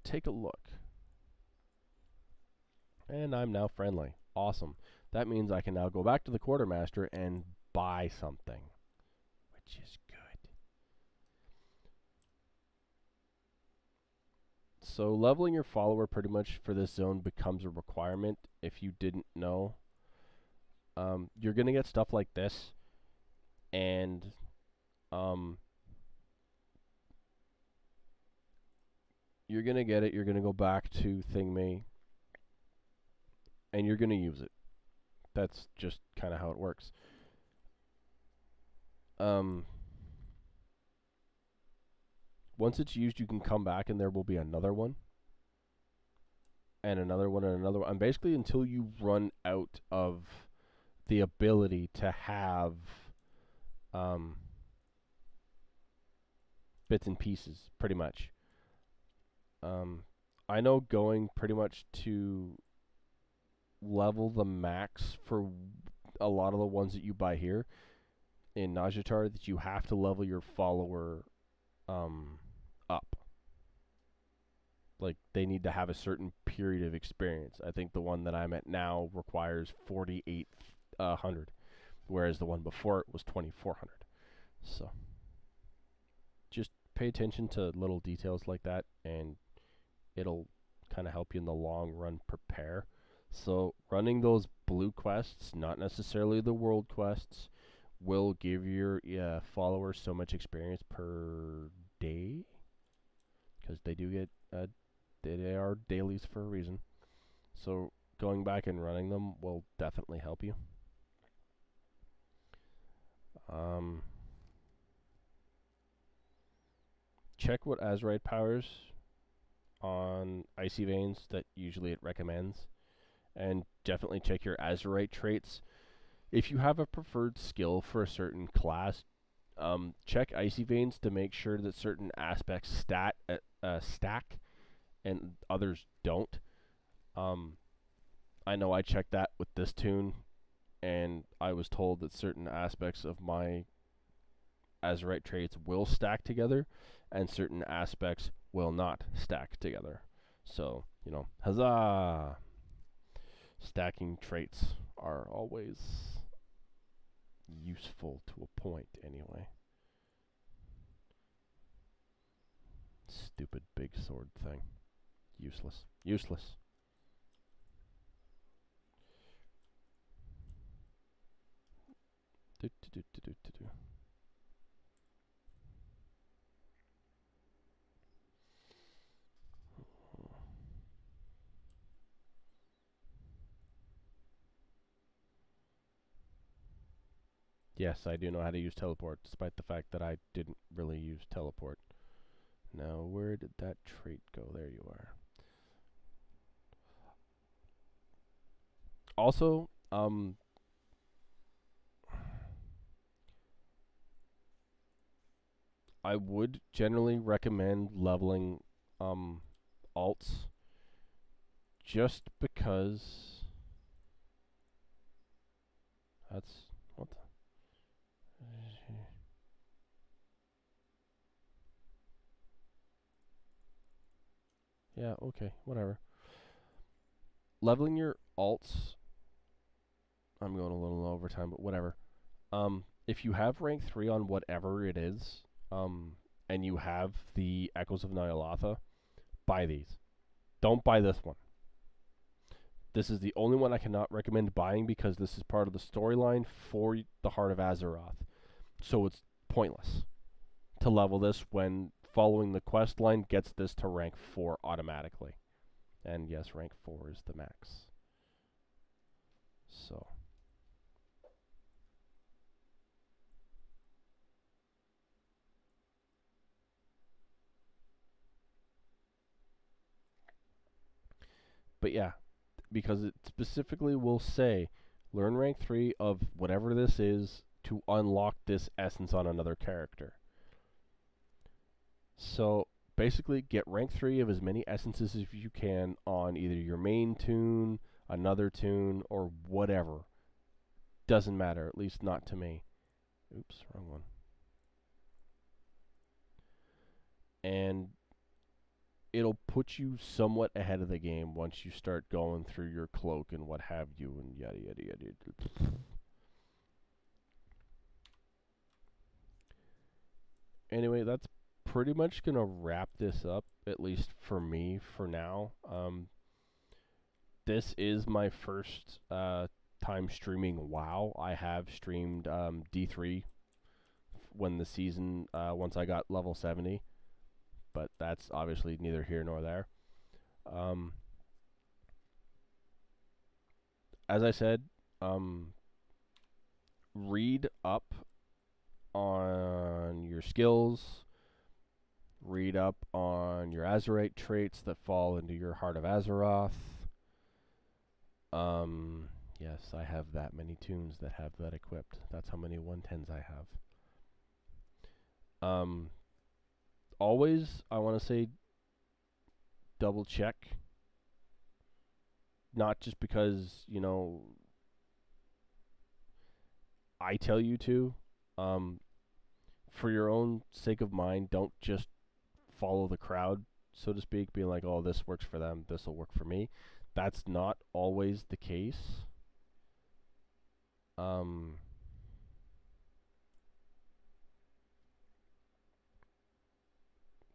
take a look. And I'm now friendly. Awesome. That means I can now go back to the quartermaster and buy something, which is good. So leveling your follower pretty much for this zone becomes a requirement if you didn't know. You're going to get stuff like this, and you're going to get it. You're going to go back to Thingme, and you're going to use it. That's just kind of how it works. Once it's used, you can come back, and there will be another one. And another one, and another one. And basically until you run out of the ability to have bits and pieces, pretty much. I know going pretty much to level the max for a lot of the ones that you buy here in Najatar, that you have to level your follower up. Like, they need to have a certain period of experience. I think the one that I'm at now requires 4,800, whereas the one before it was 2,400. So just pay attention to little details like that, and it'll kind of help you in the long run prepare. So running those blue quests, not necessarily the world quests, will give your followers so much experience per day, because they do get they are dailies for a reason. So going back and running them will definitely help you. Check what Azurite powers on Icy Veins that usually it recommends, and definitely check your Azurite traits. If you have a preferred skill for a certain class, check Icy Veins to make sure that certain aspects stack and others don't. I know I checked that with this tune, and I was told that certain aspects of my Azurite traits will stack together, and certain aspects will not stack together. So, huzzah! Stacking traits are always useful to a point, anyway. Stupid big sword thing. Useless. Useless. Do, do, do, do, do, do. Yes, I do know how to use teleport, despite the fact that I didn't really use teleport. Now, where did that trait go? There you are. Also, I would generally recommend leveling alts, just because that's what the yeah, okay, whatever. Leveling your alts, I'm going a little over time, but whatever. If you have rank 3 on whatever it is, and you have the Echoes of Ny'alotha, buy these. Don't buy this one. This is the only one I cannot recommend buying, because this is part of the storyline for the Heart of Azeroth. So it's pointless to level this when following the quest line gets this to rank 4 automatically. And yes, rank 4 is the max. So But yeah, because it specifically will say, learn rank 3 of whatever this is to unlock this essence on another character. So basically, get rank 3 of as many essences as you can on either your main tune, another tune, or whatever. Doesn't matter, at least not to me. Oops, wrong one. And it'll put you somewhat ahead of the game once you start going through your cloak and what have you, and yada yada yada. Anyway, that's pretty much gonna wrap this up, at least for me for now. This is my first time streaming WoW. I have streamed D3 when the season once I got level 70, but that's obviously neither here nor there. As I said, read up on your skills, read up on your Azerite traits that fall into your Heart of Azeroth. Yes, I have that many tunes that have that equipped. That's how many 110s I have. Always, I want to say, double check. Not just because, I tell you to. For your own sake of mind, don't just follow the crowd, so to speak, being like, oh, this works for them, this will work for me. That's not always the case.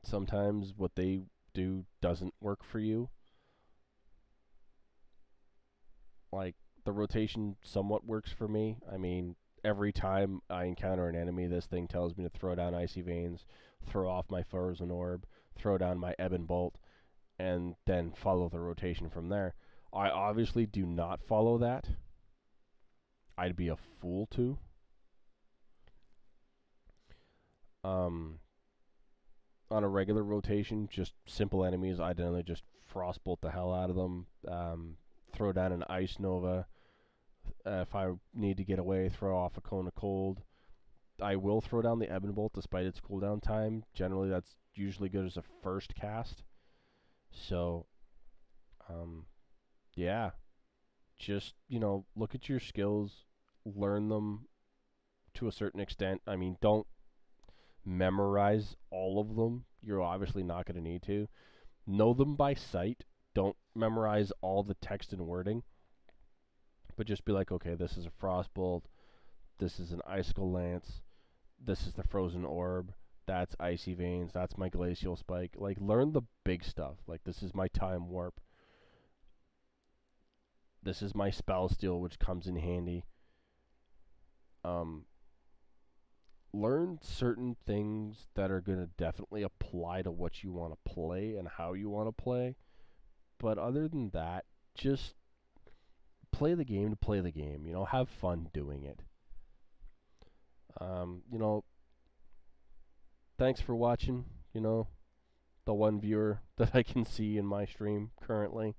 Sometimes what they do doesn't work for you. Like, the rotation somewhat works for me. I mean, every time I encounter an enemy, this thing tells me to throw down Icy Veins, throw off my Frozen Orb, throw down my Ebon Bolt, and then follow the rotation from there. I obviously do not follow that. I'd be a fool to. On a regular rotation, just simple enemies, I generally just Frostbolt the hell out of them, throw down an Ice Nova. If I need to get away, throw off a Cone of Cold. I will throw down the Ebon Bolt despite its cooldown time. Generally, that's usually good as a first cast. So, yeah. Just, look at your skills, learn them to a certain extent. I mean, don't memorize all of them. You're obviously not going to need to. Know them by sight. Don't memorize all the text and wording. But just be like, okay, this is a Frostbolt. This is an Icicle Lance. This is the Frozen Orb. That's Icy Veins. That's my Glacial Spike. Like, learn the big stuff. Like, this is my Time Warp. This is my Spell Steal, which comes in handy. Learn certain things that are going to definitely apply to what you want to play and how you want to play. But other than that, just play the game to play the game. Have fun doing it. Thanks for watching, the one viewer that I can see in my stream currently,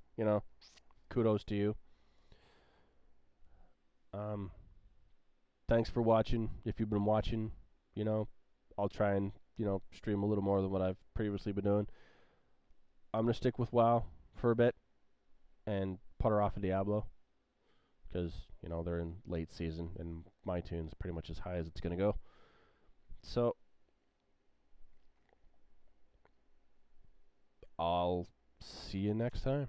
kudos to you. Thanks for watching. If you've been watching, I'll try and, stream a little more than what I've previously been doing. I'm going to stick with WoW for a bit and putter off of Diablo because, they're in late season and my tune's pretty much as high as it's going to go. So, I'll see you next time.